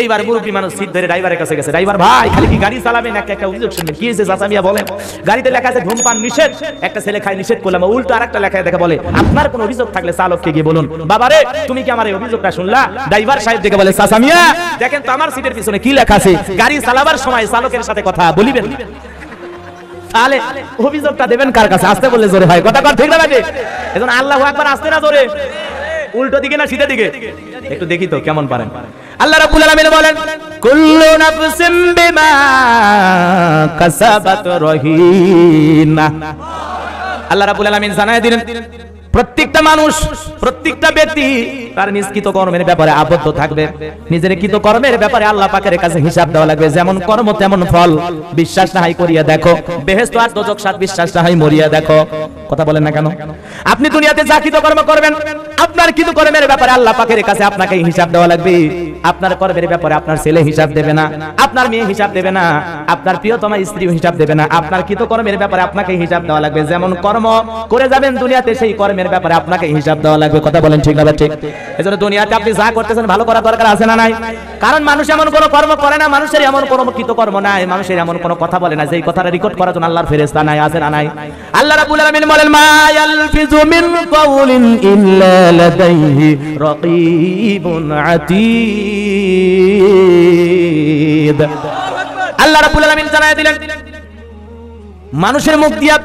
Speaker 1: এইবার মুরব্বী মানুষ সিট ধরে ড্রাইভারের কাছে গেছে, ড্রাইভার ভাই খালি কি গাড়ি চালাবেন, একটা অভিযোগ শুনবেন। কি হয়েছে চাচা মিয়া বলেন? গাড়িতে লেখা আছে ধূমপান নিষেধ, একটা ছেলে খায় নিষেধ করলাম, উল্টো আরেকটা লেখা দেখে বলে আপনার কোনো অভিযোগ থাকলে চালককে গিয়ে বলুন। বাবারে তুমি কি আমার এই অভিযোগটা শুনলা? ড্রাইভার সাহেব দেখে বলে, চাচা মিয়া দেখেন তো আমার সিটের পিছনে কি লেখা আছে, গাড়ি চালাবার সময় চালকের সাথে কথা বলিবেন। তাহলে অভিযোগটা দেবেন কার কাছে? আসতে বললে জোরে হয়, কথা কর ঠিক না লাগে? এজন্য আল্লাহু আকবার আসতে না জোরে, উল্টো দিকে না সিধা দিকে? একটু দেখি তো কেমন পারেন। আল্লাহ রাব্বুল আলামিন বলেন, কুল্লু নাফসিম বিমা কাসাবাত রহিনা। আল্লাহ রাব্বুল আলামিন জানায় দিলেন প্রত্যেকটা মানুষ, প্রত্যেকটা ব্যক্তি তার নিজ কৃত কর্মের ব্যাপারে আবদ্ধ থাকবে। নিজের কৃত কর্মের ব্যাপারে আল্লাহ পাকের কাছে হিসাব দেওয়া লাগবে। যেমন কর্ম তেমন ফল, বিশ্বাস না হয় করিয়া দেখো, বেহেশত আর দোজখ সাত বিশ্বাস না হয় মরিয়া দেখো। কথা বলেন না কেন? আপনি দুনিয়াতে যা কৃত কর্ম করবেন, আপনার কৃত কর্মের ব্যাপারে আল্লাহ পাকের কাছে আপনাকে হিসাব দেওয়া লাগবে। আপনার কর্মের ব্যাপারে আপনার ছেলে হিসাব দেবে না, আপনার মেয়ে হিসাব দেবে না, আপনার প্রিয়তমা স্ত্রী হিসাব দেবে না। আপনার কৃত কর্মের ব্যাপারে আপনাকে হিসাব দেওয়া লাগবে। যেমন কর্ম করে যাবেন দুনিয়াতে, সেই কর্মের ব্যাপারে আপনাকে হিসাব দেওয়া লাগবে। কথা বলেন ঠিক না ঠিক? এজন্য দুনিয়াতে আপনি যা করতেছেন ভালো করা দরকার আছে না নাই? কারণ মানুষ এমন কোনো কর্ম করে না, মানুষের এমন কোনো কৃত কর্ম নাই, মানুষের এমন কোনো কথা বলে না যেই কথাটা রেকর্ড করার জন্য আল্লাহর ফেরেশতা নাই, আছে না নাই? আল্লাহ রাব্বুল আলামিন বলেন, মা ইয়ালফিজু মিন কাউলিন ইল্লা লাদাইহি রাকীবুন আতীদ। আল্লাহ রাব্বুল আলামিন জানায় দিলেন মানুষের মুখ দিয়া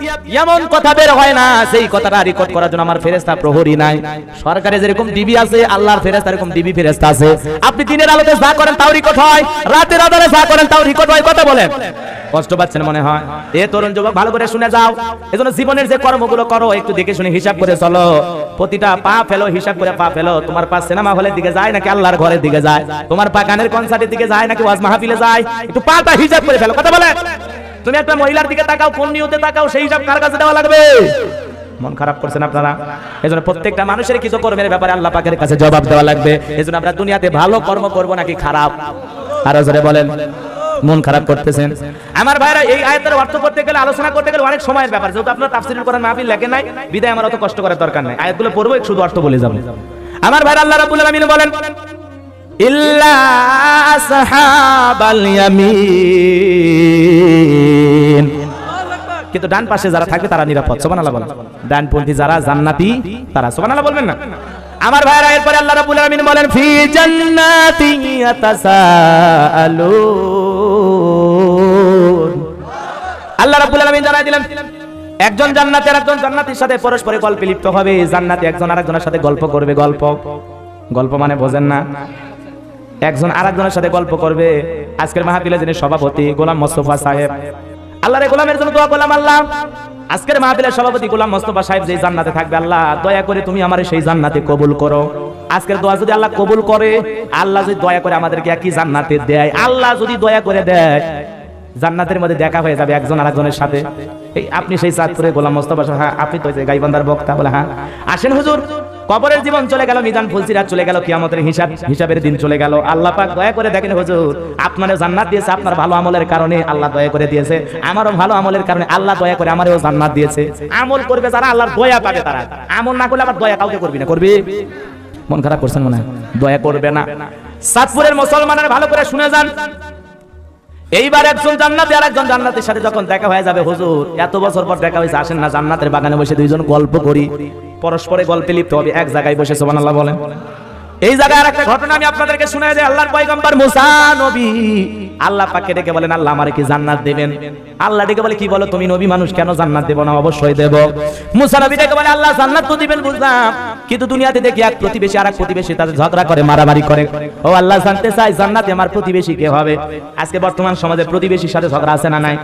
Speaker 1: এমন কথা বের হয় না সেই কথাটা রেকর্ড করার জন্য আমার ফেরেশতা প্রহরী নাই। সরকারে যেরকম ডিবি আছে, আল্লাহর ফেরেশতা এরকম ডিবি ফেরেশতা আছে। আপনি দিনের আলোতে যা করেন তাও রেকর্ড হয়, রাতের আধারে যা করেন তাও রেকর্ড হয়। কথা বলেন, কষ্ট পাচ্ছেন মনে হয়? এ তরুণ যুবক ভালো করে শুনে যাও। এজন্য জীবনের যে কর্মগুলো করো একটু দেখে শুনে হিসাব করে চলো। প্রতিটা পা ফেলো, হিসাব করে পা ফেলো। তোমার পা সিনেমা হলের দিকে যায় নাকি আল্লাহর ঘরের দিকে যায়? তোমার পা গানের কনসার্টের দিকে যায় নাকি ওয়াজ মাহফিলে যায়? একটু পাটা হিসাব করে ফেলো। কথা বলেন। তুমি একটা মহিলার দিকে তাকাও, কোন নিয়তে তাকাও, সেই হিসাব কার কাছে দেওয়া লাগবে? মন খারাপ করছেন আপনারা? এজন্য প্রত্যেকটা মানুষের কৃত কর্মের ব্যাপারে আল্লাহ পাকের কাছে জবাব দেওয়া লাগবে। এজন্য আমরা দুনিয়াতে ভালো কর্ম করব নাকি খারাপ? আরো জোরে বলেন। মন খারাপ করতেছেন আমার ভাইরা? এই আয়াতের অর্থ করতে গেলে, আলোচনা করতে গেলে অনেক সময়ের ব্যাপার। যেহেতু আপনারা তাফসীরুল কোরআন মাহফিল লেখেন নাই, বিদায় আমার অত কষ্ট করার দরকার নাই। আয়াতগুলো পড়বো, শুধু অর্থ বলে যাব। আমার ভাইরা, আল্লাহ রাব্বুল আলামিন বলেন, ইল্লা আসহাবাল ইয়ামিন। কিন্তু ডান পাশে যারা থাকবে তারা নিরাপদ। সুবহানাল্লাহ বলেন। ডানপন্থী যারা জান্নাতি তারা। সুবহানাল্লাহ বলবেন না? আমার ভাইরা, এরপরে আল্লাহ রাব্বুল আলামিন বলেন, ফি জান্নাতিন ইয়াতাসাআলুন। আল্লাহ রাব্বুল আলামিন জানাই দিলেন একজন জান্নাতি আর একজন জান্নাতীর সাথে পরস্পরে গল্পে লিপ্ত হবে। জান্নাতি একজন আরেকজনের সাথে গল্প করবে। গল্প মানে বোঝেন না? একজন আরেকজনের সাথে গল্প করবে। আজকের মাহফিলে যিনি সভাপতি গোলাম মোস্তফা সাহেব, আল্লাহর গোলামের জন্য দোয়া করলাম, আল্লাহ আজকের মাহফিলের সভাপতি গোলাম মোস্তফা সাহেব যে জান্নাতে থাকবে, আল্লাহ দয়া করে তুমি আমার সেই জান্নাতে কবুল করো। আজকের দোয়া যদি আল্লাহ কবুল করে, আল্লাহ যদি দয়া করে আমাদেরকে একই জান্নাতে দেয়, আল্লাহ যদি দয়া করে দেয়, জান্নাতের মধ্যে দেখা হয়ে যাবে একজন আরেকজনের সাথে। এই আপনি সেই চাঁদপুরে গোলাম মোস্তফা সাহেব, হ্যাঁ আপনি তো গাইবান্ধার বক্তা। বলে হ্যাঁ আসেন হুজুর। কবরের জীবন চলে গেল, মিজান ফুলসিরাত চলে গেল, কিয়ামতের হিসাবের দিন চলে গেল। আল্লাহ পাক দয়া করে দেখেন হুজুর, আপনারও জান্নাত দিয়েছে, আপনার ভালো আমলের কারণে আল্লাহ দয়া করে দিয়েছে। আমারও ভালো আমলের কারণে আল্লাহ দয়া করে আমারও জান্নাত দিয়েছে। আমল করবে যারা আল্লাহর দয়া পাবে তারা। আমল না করলে আবার দয়া কাউকে করবি না। করবি? মন খারাপ করছেন মনে হয়? দয়া করবে না। চাঁদপুরের মুসলমানের ভালো করে শুনে যান। এইবার একজন জান্নাতি আর একজন জান্নাতের সাথে যখন দেখা হয়ে যাবে, হুজুর এত বছর পর দেখা হয়েছে, আসেন না জান্নাতের বাগানে বসে দুইজন গল্প করি। পরস্পরে গল্পে লিপ্ত হবে, এক জায়গায় বসে। সুবহানাল্লাহ বলেন। এই জায়গায় আরেকটা ঘটনা আমি আপনাদেরকে শোনাই দেই। আল্লাহর পয়গম্বর মুসা নবী আল্লাহ পাককে ডেকে বলেন আল্লাহ আমারে কি জান্নাত দেবেন? আল্লাহ ডেকে বলে কি বলো তুমি নবী মানুষ, কেন জান্নাত দেব না? অবশ্যই দেব। মুসা নবী ডেকে বলে আল্লাহ জান্নাত তো দিবেন বুঝলাম, কিন্তু দুনিয়াতে দেখি এক প্রতিবেশী আর এক প্রতিবেশী তাদের ঝগড়া করে, মারামারি করে। ও আল্লাহ জানতে চাই জান্নাতে আমার প্রতিবেশী কে হবে? আজকে বর্তমান সমাজে প্রতিবেশীর সাথে ঝগড়া আছে না নাই?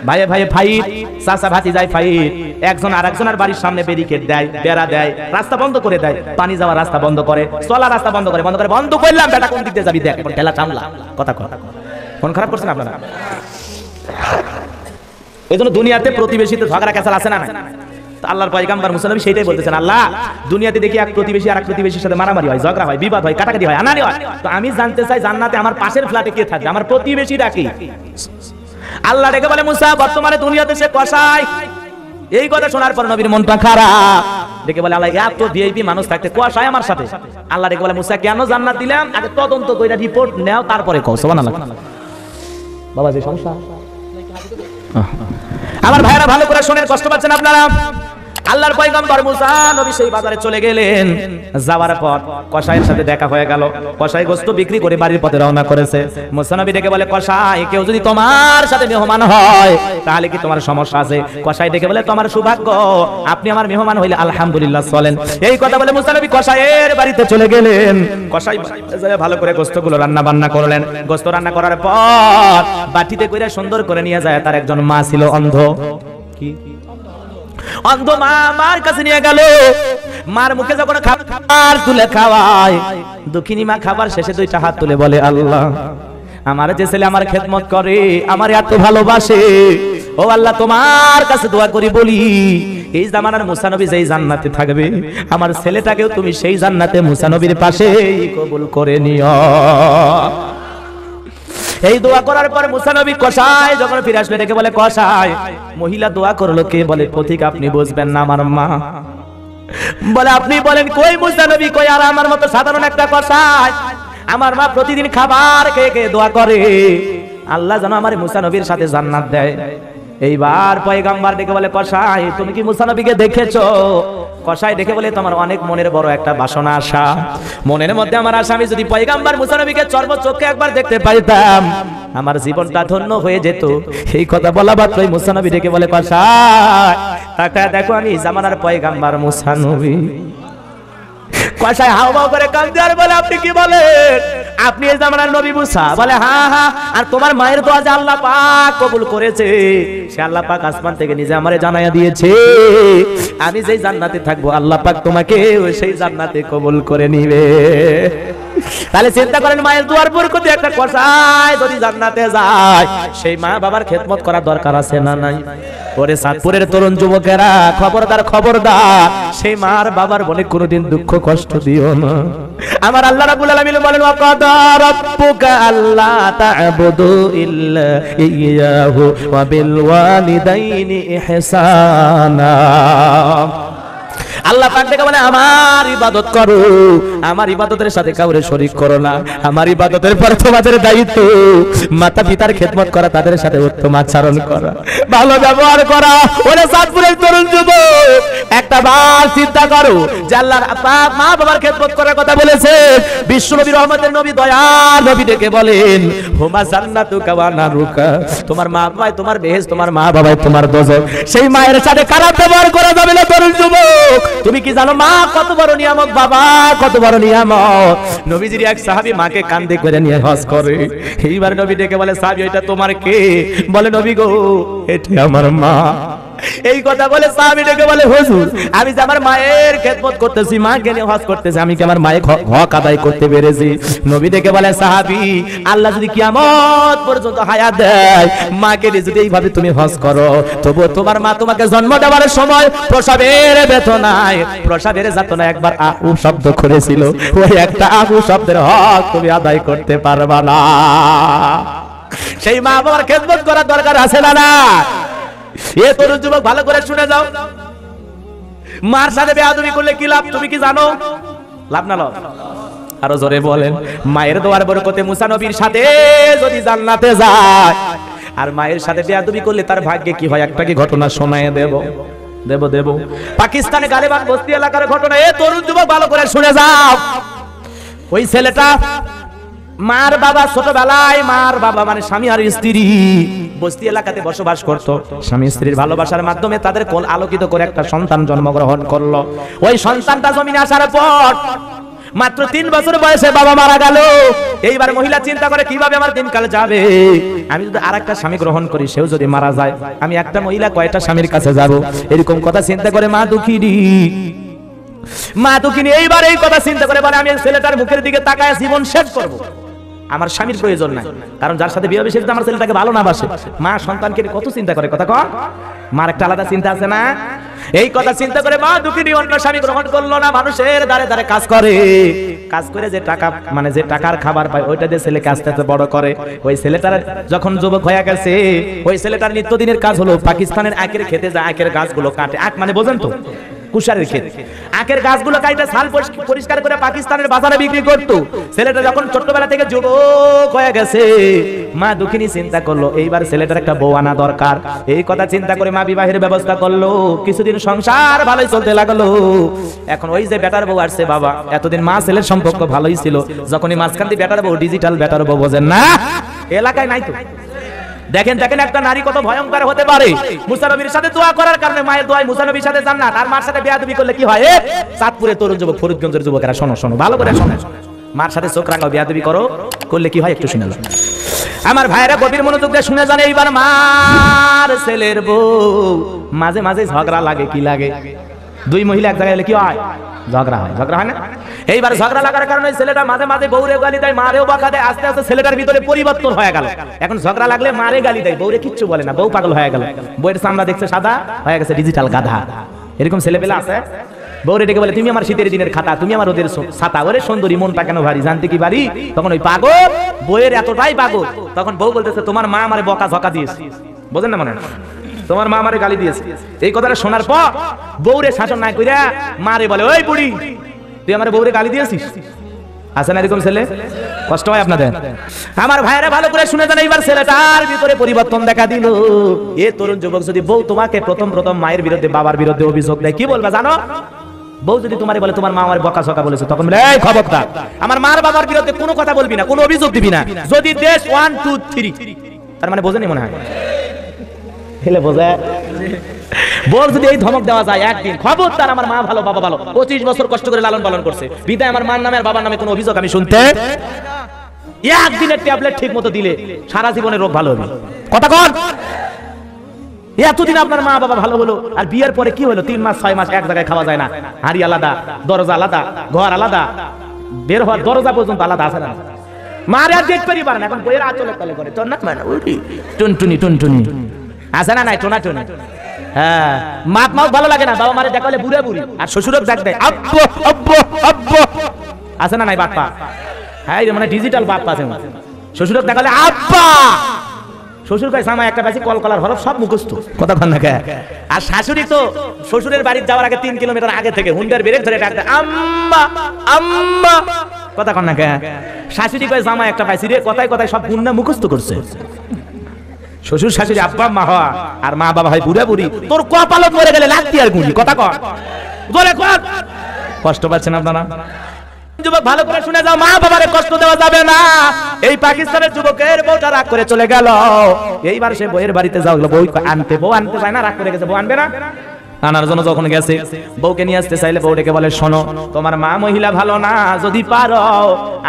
Speaker 1: ভাইয়ে ভাইয়ে ফাইট, চাচা ভাতিজায় ফাইট, একজন আরেকজনের বাড়ির সামনে ব্যারিকেড দেয়, বেড়া দেয়, রাস্তা বন্ধ করে দেয়, পানি যাওয়ার রাস্তা বন্ধ করে, চলা রাস্তা বন্ধ করে, বন্ধ করলাম, বেটা কোন দিক দিয়ে যাবি দেখ, ঠেলা টানলা, কথা কথা কোন খারাপ করছেন আপনারা? এই জন্য দুনিয়াতে প্রতিবেশীতে ঝগড়া ক্যাচাল আছে না নাই? আল্লাহর পয়গম্বর মুসা নবী সেটাই বলতেছেন, আল্লাহ দুনিয়াতে দেখি এক প্রতিবেশী আর এক প্রতিবেশীর সাথে মারামারি হয়, ঝগড়া হয়, বিবাদ হয়, কাটাকাটি হয়, আনানি হয়, তো আমি জানতে চাই জান্নাতে আমার পাশের ফ্ল্যাটে কে থাকবে, আমার প্রতিবেশীরা কি? আল্লাহ ডেকে বলে মুসা বর্তমানে দুনিয়াতে সে কসাই। এই কথা শোনার পর নবীর মনটা খারাপ, ডেকে বলে আল্লাহ এত ভিআইপি মানুষ থাকতে কসাই আমার সাথে? আল্লাহ ডেকে বলে মুসা কেন জান্নাত দিলাম আগে তদন্ত কইরা রিপোর্ট নাও, তারপরে কও। সুবহানাল্লাহ। বাবা যে সমস্যা আমার ভাইরা ভালো করে শুনেন, কষ্ট পাচ্ছেন আপনারা? আল্লাহর পয়গম্বর মুসা নবী সেই বাজারে চলে গেলেন, যাওয়ার পর কসাইয়ের সাথে দেখা হয়ে গেল। কসাই গোশত বিক্রি করে বাড়ির পথে রওনা করেছে। মুসা নবী ডেকে বলে কসাই কেউ যদি তোমার সাথে মেহমান হয় তাহলে কি তোমার সমস্যা আছে? কসাই ডেকে বলে তোমার সৌভাগ্য, আপনি আমার মেহমান হইলে আলহামদুলিল্লাহ চলেন। এই কথা বলে মুসা নবী কসাইয়ের বাড়িতে চলে গেলেন। কসাই ভালো করে গোশতগুলো রান্না বান্না করলেন। গোশত রান্না করার পর বাটিতে করে সুন্দর করে নিয়ে যায়। তার একজন মা ছিল অন্ধ, কি অন্ধ মা, মার কাছে নিয়ে গেল। মার মুখে যখন খাবার তুলে খাওয়ায়, দুঃখিনী মা খাবার শেষে দুইটা হাত তুলে বলে আল্লাহ আমার যে ছেলে আমার খেদমত করে, আমার এত ভালোবাসে, ও আল্লাহ তোমার কাছে দোয়া করি বলি এই জামানার মুসা নবী যেই জান্নাতে থাকবে আমার ছেলেটাকেও তুমি সেই জান্নাতে মুসা নবীর পাশে কবুল করে নিও। এই দোয়া করার পর মুসা নবী কসাই যখন ফিরে আসলে ডেকে বলে কসাই মহিলা দোয়া করলো কে? বলে পথিক আপনি বুঝবেন না, আমার মা। বলে আপনি বলেন কই মুসা নবী কই? আর আমার মতো সাধারণ একটা কসাই, আমার মা প্রতিদিন খাবার খেয়ে খেয়ে দোয়া করে আল্লাহ যেন আমার মুসা নবীর সাথে জান্নাত দেয়। এইবার পয়গম্বর ডেকে বলে কসাই তুমি কি মুসা নবীকে দেখেছো? কসাই দেখে বলে তোমার অনেক মনের বড় একটা বাসনা আশা, মনের মধ্যে আমার আশা আমি যদি পয়গম্বর মুসা নবীকে চর্মচক্ষে একবার দেখতে পাইতাম আমার জীবনটা ধন্য হয়ে যেত। এই কথা বলা মাত্রই মুসা নবী ডেকে বলে কসাই তাকায় দেখো আমি জামানার পয়গম্বর মুসা নবী। কসাই হাওয়া করে কাঁদে আর বলে আপনি কি বলেন? আপনি এই জামানার নবী মুসা? বলে হ্যাঁ হ্যাঁ। আর তোমার মায়ের দোয়া যে আল্লাহ পাক কবুল করেছে, সে আল্লাহ পাক আসমান থেকে নিজে আমারে জানাইয়া দিয়েছে আমি যেই জান্নাতে থাকবো আল্লাহ পাক তোমাকে সেই জান্নাতে কবুল করে নিবে। তাহলে চিন্তা করেন মায়ের দুয়ার বরকতে একটা কসাই যদি জান্নাতে যায়, সেই মা বাবার খেদমত করা দরকার আছে না নাই? ওরে সাতপুরের তরুণ যুবকেরা খবরদার খবরদার, সেই মার বাবার বলে কোনোদিন দুঃখ কষ্ট দিও না। আমার আল্লাহ রাব্বুল আলামিন বলেন ওয়াকাদা রাব্বুকা আল্লা তা'বুদু ইল্লা ইয়্যাহু ওয়া বিল ওয়ালিদাইনি ইহসানা। আল্লাহ পাক দেখে বলে আমার ইবাদত করো, আমার ইবাদতের সাথে কাউরে শরীক করো না। আমার ইবাদতের পর তোমাদের দায়িত্ব মাতা পিতার খেদমত করা, তাদের সাথে উত্তম আচরণ করা, ভালো ব্যবহার করা। ওরে সাতপুরের তরুণ যুবক একটা বার চিন্তা করো যে আল্লাহর পাক মা বাবার খেদমত করার কথা বলেছে। বিশ্ব নবী রহমতের নবী দয়ার নবী ডেকে বলেন হুমা জান্নাতুকা ওয়া নারুকা, তোমার মা বাবাই তোমার বেহেশত, তোমার মা বাবাই তোমার দোজখ। সেই মায়ের সাথে খারাপ ব্যবহার করা যাবে না তরুণ যুবক। তুমি কি জানো মা কত বড় নিয়ামত, বাবা কত বড় নিয়ামত? নবীজির এক সাহাবী মাকে কাঁধে করে নিয়ে হজ করে। এইবার নবী ডেকে বলে সাহাবী এটা তোমার কে? বলে নবী গো এটা আমার মা। এই কথা বলে সাহাবী ডেকে বলে হুজুর আমি যে আমার মায়ের খেদমত করতেছি, মাকে নিয়ে হজ করতেছি, আমি কি আমার মায়ের হক আদায় করতে পেরেছি? নবী ডেকে বলে সাহাবী আল্লাহ যদি কিয়ামত পর্যন্ত হায়াত দেয় মাকে নিয়ে যদি এইভাবে তুমি হজ করো, তবু তোমার মা তোমাকে জন্ম দেওয়ার সময় প্রসবের বেদনায় প্রসবের যাতনা একবার আহু শব্দ করেছিল, ওই একটা আহু শব্দের হক তুমি আদায় করতে পারবা না। সেই মা বাবার খেদমত করার দরকার আছে না না? এ তরুণ যুবক ভালো করে শুনে যাও, মার সাথে বেয়াদবি করলে কি লাভ তুমি কি জানো? লাভ না লাভ? আরো জোরে বলেন। মায়ের দোয়ার বরকতে মুসা নবীর সাথে যদি জান্নাতে যায়, আর মায়ের সাথে বেয়াদবি করলে তার ভাগ্যে কি হয় একটা কি ঘটনা শোনায় দেব দেব দেব পাকিস্তানে গালিবান বস্তি এলাকার ঘটনা। এ তরুণ যুবক ভালো করে শুনে যাও। ওই ছেলেটা মার বাবা ছোটবেলায়, মার বাবা মানে স্বামী আর স্ত্রী বস্তি এলাকাতে বসবাস করত। স্বামী স্ত্রীর ভালোবাসার মাধ্যমে তাদের কোল আলোকিত করে একটা সন্তান জন্মগ্রহণ করলো। ওই সন্তানটা জমিনে আসার পর মাত্র 3 বছর বয়সে বাবা মারা গেল। এইবার মহিলা চিন্তা করে কিভাবে আমার দিনকাল যাবে, আমি যদি আরেকটা স্বামী গ্রহণ করি, সেও যদি মারা যায়, আমি একটা মহিলা কয়টা স্বামীর কাছে যাব, এরকম কথা চিন্তা করে মা দুঃখিনী এইবার এই কথা চিন্তা করে বলে আমি ছেলেটার মুখের দিকে তাকায় জীবন শেষ করব। আমার স্বামীর প্রয়োজন নাই, কারণ যার সাথে বিয়ে হবে সে আমার ছেলেটাকে ভালো না বাসে। মা সন্তানকে কত চিন্তা করে, কথা কর, মার একটা আলাদা চিন্তা আছে না? এই কথা চিন্তা করে মা দুঃখিনী অন্য স্বামী গ্রহণ করলো না। মানুষের দ্বারে দ্বারে কাজ করে যে টাকা মানে যে টাকার খাবার পায় ওইটা দিয়ে ছেলেকে আস্তে আস্তে বড় করে। ওই ছেলেটার যখন যুবক হয়ে গেছে, ওই ছেলেটার নিত্যদিনের কাজ হলো পাকিস্তানের আখের খেতে যায় আখের গাছগুলো কাটে। আখ মানে বোঝেন তো, কুশারের ক্ষেত, আখের গাছগুলো কাইটা ছাল পরিষ্কার করে পাকিস্তানের বাজারে বিক্রি করতো। ছেলেটা যখন ছোট্টবেলা থেকে যুবক হয়ে গেছে, মা দুঃখিনী চিন্তা করলো এইবার ছেলেটার একটা বউ আনা দরকার। এই কথা চিন্তা করে মা বিবাহের ব্যবস্থা করলো। কিছুদিন সংসার ভালোই চলতে লাগলো। এখন ওই যে বেটার বউ আসছে, বাবা এতদিন মা ছেলের সম্পর্ক ভালোই ছিল, যখনই মাঝখান দিয়ে বেটার বউ, ডিজিটাল বেটার বউ, বোঝেন না, এলাকায় নাই তো। দেখেন দেখেন একটা নারী কত ভয়ঙ্কর হতে পারে। মুসা নবীর সাথে দোয়া করার কারণে মায়ের দোয়ায় মুসা নবীর সাথে জান্নাত, আর মার সাথে বেয়াদবি করলে কি হয়? চাঁদপুরের তরুণ যুবক, ফরিদগঞ্জের যুবকেরা শোনো শোনো ভালো করে শোনো, মার সাথে চোখ রাখাও, বেয়াদবি করলে কি হয় একটু শুনে নাও। আমার ভাইরা গভীর মনোযোগ দিয়ে শুনে জানে, এইবার মার ছেলের বউ মাঝে মাঝে ঝগড়া লাগে। কি লাগে? দুই মহিলা এক জায়গায় এলে কি হয়? ঝগড়া হয়। ঝগড়া হয় না? এইবার ঝগড়া লাগার কারণে ছেলেটা মাঝে মাঝে বউরে গালি দেয়, মারেও বকা দেয়। আস্তে আস্তে ছেলেটার ভিতরে পরিবর্তন হয়ে গেল। এখন ঝগড়া লাগলে মারে গালি দেয়, বউরে কিচ্ছু বলে না, বউ পাগল হয়ে গেল। বউয়ের চামড়া দেখছে সাদা, হয়ে গেছে ডিজিটাল গাধা। এরকম ছেলে পেলে আছে। বউরে ডেকে বলে তুমি আমার শীতের দিনের খাতা, তুমি আমার ওদের ছাতা, ওরে সুন্দরী মনটা কেন ভারী, জানতে কি বাড়ি? তখন ওই পাগল বউয়ের এতটাই পাগল, তখন বউ বলতেছে তোমার মা আমারে বকা ঝকা দিয়েছে, বোঝেন না মনে হয়, তোমার মা আমারে গালি দিয়েছে। এই কথাটা শোনার পর বউরে শাসন না কইরা মারে বলে ওই বুড়ি তুই আমার বউরে গালি দিয়েছিস। আছে না এরকম ছেলে? কষ্ট হয় আপনাদের? আমার ভাইরা ভালো করে শুনে যান, এইবার ছেলেটার ভিতরে পরিবর্তন দেখা দিল। এ তরুণ যুবক যদি বউ তোমাকে প্রথম মায়ের বিরুদ্ধে, বাবার বিরুদ্ধে অভিযোগ দেয়, কি বলবা জানো? বউ যদি তোমারে বলে তোমার মা আমার বকা ঝকা বলেছে, তখন বলে এই খবরদার, আমার মার বাবার বিরুদ্ধে কোনো কথা বলবি না, কোনো অভিযোগ দিবি না। যদি দেশ 1 2 3, তার মানে বোঝেনি মনে হয়, হেলে বোঝে। বল যদি এই ধমক দেওয়া যায় একদিন, খবরদার আমার মা ভালো বাবা ভালো, 25 বছর কষ্ট করে লালন পালন করছে, বিদায় আমার মার নামে আর বাবার নামে কোনো অভিযোগ আমি শুনতে, একদিনের ট্যাবলেট ঠিক মতো দিলে সারা জীবনের রোগ ভালো হবে। কথা কন, এতদিন আপনার মা বাবা ভালো হলো, আর বিয়ের পরে কি হলো? 3 মাস 6 মাস এক জায়গায় খাওয়া যায় না, হাড়ি আলাদা, দরজা আলাদা, ঘর আলাদা, বের হওয়ার দরজা পর্যন্ত আলাদা, আছে না? মারে আর দেখতে পারে না, এখন বইয়ের আঁচলে তলে করে তোর না মানে টুনটুনি টুনটুনি, আছে না? নাই টোনা টুনি। হ্যাঁ, মাত মাও ভালো লাগে না, বাবা মারে দেখালে বুড়ে বুড়ি, আর শ্বশুরক ডাক দেয় আব্বু আব্বু আব্বু, আছে না? নাই বাপ্পা। হ্যাঁ, মানে ডিজিটাল বাপ্পা আছে। শ্বশুরক দেখালে আব্বা, শ্বশুর কয় সামা একটা বেশি কলকলার হরফ সব মুখস্থ, কথা কন না। আর শাশুড়ি তো শ্বশুরের বাড়ি যাওয়ার আগে 3 কিলোমিটার আগে থেকে হুন্ডার ব্রেক ধরে ডাকতে আম্মা আম্মা, কথা কন না। শাশুড়ি কয় জামা একটা পাইছি রে, কথায় কথায় সব গুণ মুখস্থ করছে। শ্বশুর শাশুড়ি আব্বা মা হওয়া, আর মা বাবা হয় বুড়া বুড়ি, তোর কপালত মরে গেলে লাগতি আর গুলি, কথা কন বলে কন। কষ্ট পাচ্ছেন আপনারা? যুবক ভালো করে শুনে যাও, মা বাবারে কষ্ট দেওয়া যাবে না। এই পাকিস্তানের যুবকের বউটা রাগ করে চলে গেল। এইবার সে বউয়ের বাড়িতে যাও, বউ আনতে, বউ আনতে চায় না, রাগ করে গেছে, বউ আনবে না। আনার জন্য যখন গেছে, বউকে নিয়ে আসতে চাইলে বউ ডেকে বলে শোনো, তোমার মা মহিলা ভালো না, যদি পারো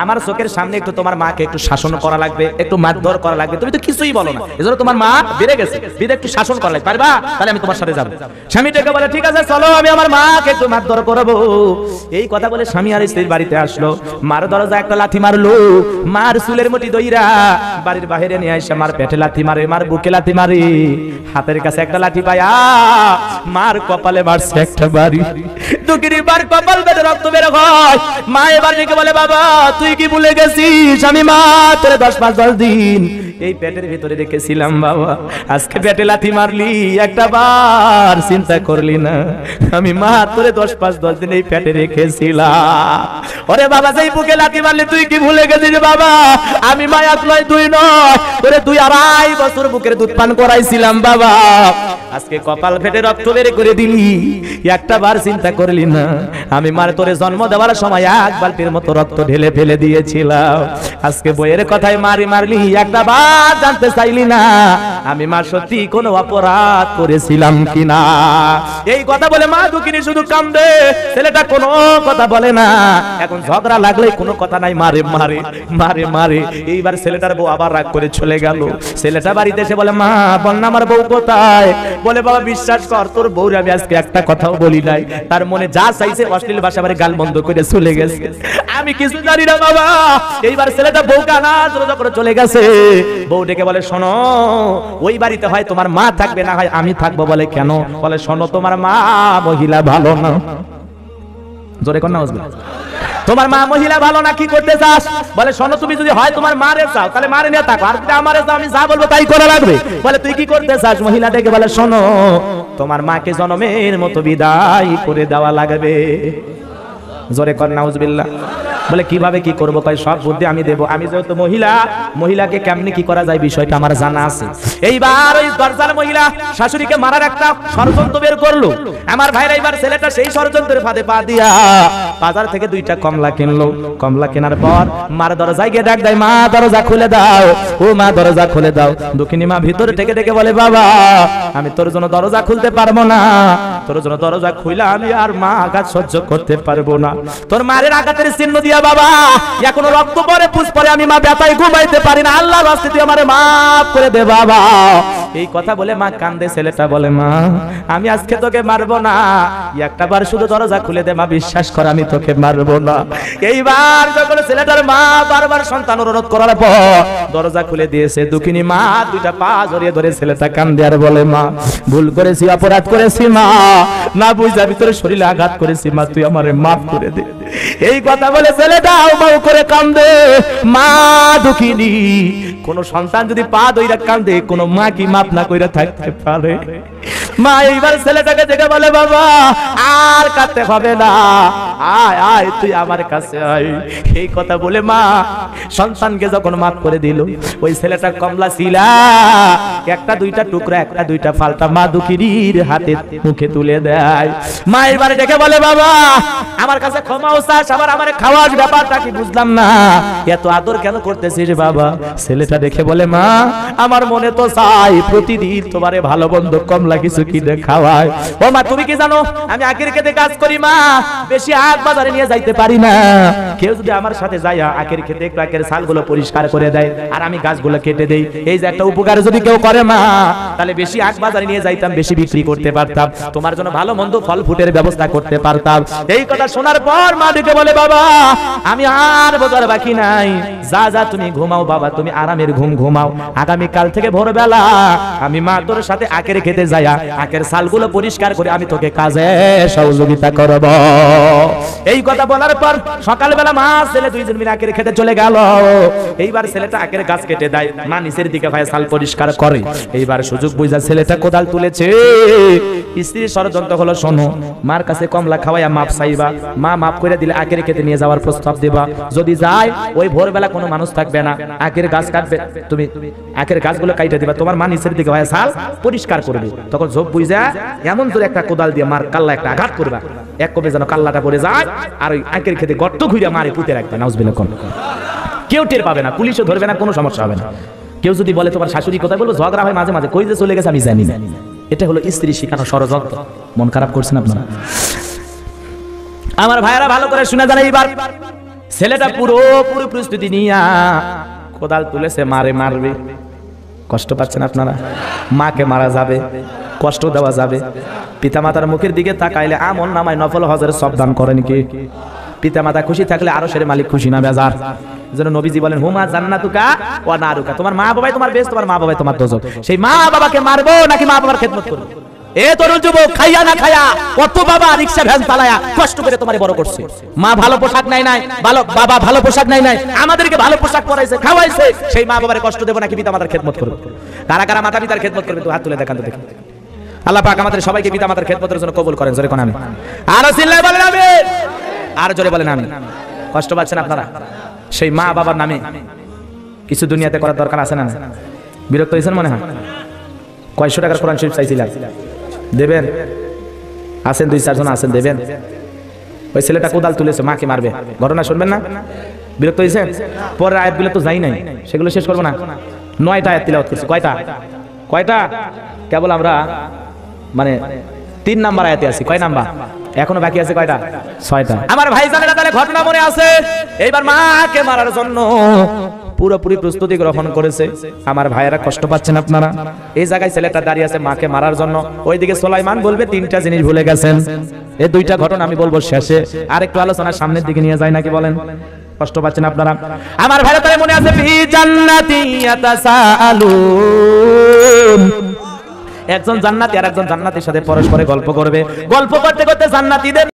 Speaker 1: আমার চোখের সামনে একটু তোমার মাকে একটু শাসন করা লাগবে, একটু মারধর করা লাগবে, তুমি তো কিছুই বলো না, এজন্য তোমার মা বেড়ে গেছে, বিদে একটু শাসন করা লাগবে, পারবা? তাহলে আমি তোমার সাথে যাবো। স্বামী ডেকে বলে ঠিক আছে চলো, আমি আমার মাকে একটু মারধর করবো। এই কথা বলে স্বামী আর স্ত্রীর বাড়িতে আসলো। মার দরজা একটা লাথি মারলো, মার চুলের মুঠি দইরা বাড়ির বাইরে নিয়ে আসে, মার পেটে লাথি মারে, মার বুকে লাথি মারে, হাতের কাছে একটা লাঠি পায়া মার কপালে মারছে একটা বাড়ি। দুকিরি বার কপাল বেঁধে রক্ত বের হয়। মা এবার ডেকে বলে বাবা তুই কি ভুলে গেছিস, আমি মা তোরে 10 দিন এই পেটের ভিতরে রেখেছিলাম বাবা, আজকে পেটে লাথি মারলি, একটা বার চিন্তা করলি না আমি মা তোরে 10 দিন এই পেটে রেখেছিলাম। ওরে বাবা সেই বুকে লাথি মারলি তুই কি ভুলে গেছিস বাবা, আমি মা 1 নয় 2 নয় তোরে 2 2.5 বছর বুকের দুধ পান করাইছিলাম বাবা, আজকে কপাল ফেটে রক্ত বের করে দিলি, একটা বার চিন্তা করলি না আমি মার তোরে জন্ম দেওয়ার সময় এক বালতির মতো রক্ত ঢেলে ফেলে দিয়েছিলাম। আজকে বইয়ের কথায় মারলি, একটা বার জানতে চাইলি না আমি মা সত্যি কোনো অপরাধ করেছিলাম কিনা। এই কথা বলে মা দুঃখিনী শুধু কান্দে, ছেলেটা কোনো কথা বলে না। এখন ঝগড়া লাগলে কোনো কথা নাই, মারে মারে মারে মারে। এইবার ছেলেটার বউ আবার রাগ করে চলে গেল। ছেলেটা বাড়িতে এসে বলে মা বল না আমার বউ কোথায়? বলে বাবা বিশ্বাস কর তোর বউর আমি আজকে একটা কথাও বলি নাই, তার মনে যা চাইছে অশ্লীল ভাষা বাড়ি গাল বন্ধ করে চলে গেছে, আমি কিছু জানি না বাবা। এইবার ছেলেটা বউকে আনাজ রোজা করে চলে গেছে। বউ ডেকে বলে শোনো ওই বাড়িতে হয় তোমার মা থাকবে না হয় আমি থাকবো। বলে কেন? বলে শোনো তোমার মা মহিলা ভালো না। জোরে কর না বুঝবে, তোমার মা মহিলা ভালো না, কি করতে চাস? বলে শোনো তুমি যদি হয় তোমার মারে চাও তাহলে মারে নিয়ে থাকো, আর যদি আমারে চাও আমি যা বলবো তাই করা লাগবে। বলে তুই কি করতে চাস? মহিলা ডেকে বলে শোনো তোমার মাকে জনমের মতো বিদায় করে দেওয়া লাগবে। জোরে কর নাউজুবিল্লাহ। বলে কিভাবে কি করবো? কয় সব বুদ্ধি আমি দেবো, আমি যেহেতু মহিলা, মহিলাকে কেমনি কি করা যায় বিষয়টা আমার জানা আছে। এইবার ওই দরজার মহিলা শাশুড়িকে মারার একটা ষড়যন্ত্র বের করলো। আমার ভাইরা এইবার ছেলেটা সেই ষড়যন্ত্রের ফাঁদে পা দিয়া বাজার থেকে 2টা কমলা কিনলো। কমলা কেনার পর মার দরজায় গিয়ে ডাক দেয় মা দরজা খুলে দাও, ও মা দরজা খুলে দাও। দক্ষিণী মা ভিতরে থেকে ডেকে বলে বাবা আমি তোর জন্য দরজা খুলতে পারবো না, তোর জন্য দরজা খুইলা আমি আর মা আঘাত সহ্য করতে পারবো না। তোর মায়ের আঘাতের চিহ্ন দিয়া বাবা এখনো রক্ত পরে পুষ পরে আমি মা ব্যথায় ঘুমাইতে পারি না, আল্লাহর রাস্তে তুই আমারে মাফ করে দে বাবা। এই কথা বলে মা কান্দে। ছেলেটা বলে মা আমি আজকে তোকে মারবো না, একটা বার শুধু দরজা খুলে দে মা, বিশ্বাস কর আমি তোকে মারবো না। এইবার যখন ছেলেটার মা বারবার সন্তান অনুরোধ করার পর দরজা খুলে দিয়েছে, দুঃখিনী মা 2টা পা জড়িয়ে ধরে ছেলেটা কান্দে আর বলে মা ভুল করেছি, অপরাধ করেছি মা, না বুঝা ভিতরে শরীরে আঘাত করেছি মা, তুই আমারে মাফ করে দে। এই কথা বলে ছেলেটা আউ করে কান্দে। মা দুঃখিনী, কোন সন্তান যদি পা ধইরা কান্দে কোন মা কি মাপ না কইরা থাকতে পারে? মা এইবার ছেলেটাকে দেখে বলে বাবা আর কাঁদতে হবে না, আয় আয় তুই আমার কাছে আয়। এই কথা বলে মা সন্তানকে যখন মাফ করে দিল, ওই ছেলেটা কমলা ছিলা 1-2টা টুকরা 1-2টা ফালটা মা দুঃখিনীর হাতে মুখে তুলে দেয়। মা এবারে ডেকে বলে বাবা আমার কাছে ক্ষমা চাস, আবার আমার খাওয়ার ব্যাপারটা কি বুঝলাম না, এত আদর কেন করতেছিস বাবা? ছেলেটা দেখে বলে মা আমার মনে তো চাই প্রতিদিন তোমারে ভালো বন্ধ কমলা কিছু কিনে খাওয়াই। ও মা তুমি কি জানো আমি আখের খেতে কাজ করি মা, বেশি হাট বাজারে নিয়ে যাইতে পারি না। কেউ যদি আমার সাথে যায় আখের খেতে একটু আখের ছালগুলো পরিষ্কার করে দেয় আর আমি গাছগুলো কেটে দেই, এই যে একটা উপকার যদি কেউ করে মা, তাহলে বেশি হাট বাজারে নিয়ে যাইতাম, বেশি বিক্রি করতে পারতাম, তোমার জন্য ভালো মন্দ ফল ফুটের ব্যবস্থা করতে পারতাম। এই কথা শোনার পর মা ডেকে বলে বাবা আমি আর বোঝার বাকি নাই, যা যা তুমি ঘুমাও বাবা, তুমি আরামের ঘুম ঘুমাও, আগামী কাল থেকে ভোরবেলা আমি মা তোর সাথে আখের খেতে যাইয়া আখের ছালগুলো পরিষ্কার করে আমি তোকে কাজে সহযোগিতা করব। এই কথা বলার পর সকালবেলা মা ছেলে 2জন মিলে আখের খেতে চলে গেল। এইবার ছেলেটা আখের গাছ কেটে দেয়, মা নিচের দিকে ভাই ছাল পরিষ্কার করে। এইবার সুযোগ বুঝা ছেলেটা কোদাল তুলেছে। স্ত্রীর ষড়যন্ত্র হলো শোনো মার কাছে কমলা খাওয়াইয়া মাপ চাইবা, মা মাপ করে দিলে আখের খেতে নিয়ে যাওয়ার প্রস্তাব দিবা, যদি যায় ওই ভোরবেলা কোনো মানুষ থাকবে না, আখের গাছ কাটবে, তুমি আখের গাছগুলো কাইটে দিবা, তোমার মা নিচের দিকে ভাই ছাল পরিষ্কার করবে। তখন ঝোপ বুঝা এমন জোরে একটা কোদাল দিয়ে মার কাল্লা একটা আঘাত করবা, এক কবে যেন কাল্লাটা পড়ে যায় আর ওই আখের খেতে গর্ত ঘুরে মারে পুঁতে রাখবে। নাউজুবিল্লাহ। কেউ টের পাবে না, পুলিশও ধরবে না, কোনো সমস্যা হবে না। কেউ যদি বলে তোমার শাশুড়ি কোথায়, বলবো ঝগড়া হয় মাঝে মাঝে, কই যে চলে গেছে আমি জানি না। এটা হলো স্ত্রী শিখানো ষড়যন্ত্র। মন খারাপ করছেন আপনারা? আমার ভাইয়েরা ভালো করে শুনে যান। এইবার ছেলেটা পুরোপুরি প্রস্তুতি নিয়া কোদাল তুলেছে, মারে মারবে। কষ্ট পাচ্ছেন আপনারা? মাকে মারা যাবে, কষ্ট দেওয়া যাবে। পিতামাতার মুখের দিকে তাকাইলে আমল নামায় নফল হজের সব দান করেন কি? পিতামাতা খুশি থাকলে আরো সেরে মালিক খুশি না বেজার। যেন নবীজি বলেন হুমা জান্নাতুকা ওয়া নারুকা, তোমার মা বাবাই তোমার বেশ, তোমার মা বাবাই তোমার দোজখ। সেই মা বাবাকে মারবো নাকি মা বাবার খেদমত করবো? এ তরুণ যুবক, খাইয়া না খায়া কত বাবা রিকশা ভ্যান চালায়া কষ্ট করে তোমারে বড় করছে। মা ভালো পোশাক নাই নাই, ভালো বাবা ভালো পোশাক নাই নাই, আমাদেরকে ভালো পোশাক পরাইছে, খাওয়াইছে, সেই মা বাবার কষ্ট দেবো নাকি পিতা মাতার খেদমত করবো? কারা কারা মাতা পিতার খেদমত করবে? তো হাত তুলে দেখান তো দেখি। আল্লাহ পাক আমাদের সবাইকে পিতা মাতার খেদমতের জন্য কবুল করেন। জোরে কোন আমিন। আর চিল্লায় বলেন আমিন, আর জোরে বলেন আমিন। কষ্ট পাচ্ছেন আপনারা? সেই মা বাবার নামে কিছু দুনিয়াতে করার দরকার আছে না? বিরক্ত হয়েছেন মনে হয়? কয়শো টাকার কোরআন শরীফ চাইছিলাম, দেবেন? আছেন 2-4 জন আছেন, দেবেন? ওই ছেলেটা কোদাল তুলেছে, মাকে মারবে, ঘটনা শুনবেন না? বিরক্ত হয়েছেন? পরের আয়াতগুলো তো যাই নাই, সেগুলো শেষ করবো না? 9টা আয়াত তিলাওয়াত করছি। কয়টা? কেবল আমরা মানে 3 নাম্বার আয়াতে আছি। কয় নাম্বার? এখনো বাকি আছে কয়টা? 6টা। আমার ভাইজানেরা তাহলে ঘটনা মনে আছে? এইবার মাকে মারার জন্য পুরোপুরি প্রস্তুতি গ্রহণ করেছে। আমার ভাইয়েরা কষ্ট পাচ্ছেন আপনারা? এই জায়গায় ছেলেটা দাঁড়িয়ে আছে মাকে মারার জন্য, ওইদিকে সুলাইমান বলবে 3টা জিনিস ভুলে গেছেন। এই 2টা ঘটনা আমি বলবো শেষে, আর একটু আলোচনা সামনের দিকে নিয়ে যায় নাকি বলেন? কষ্ট পাচ্ছেন আপনারা? আমার ভাইরা তাহলে মনে আছে? ফি জান্নাতি ইয়াতাসাআলুন, একজন জান্নাতি আর একজন জান্নাতীর সাথে পরস্পরে গল্প করবে, গল্প করতে করতে জান্নাতীদের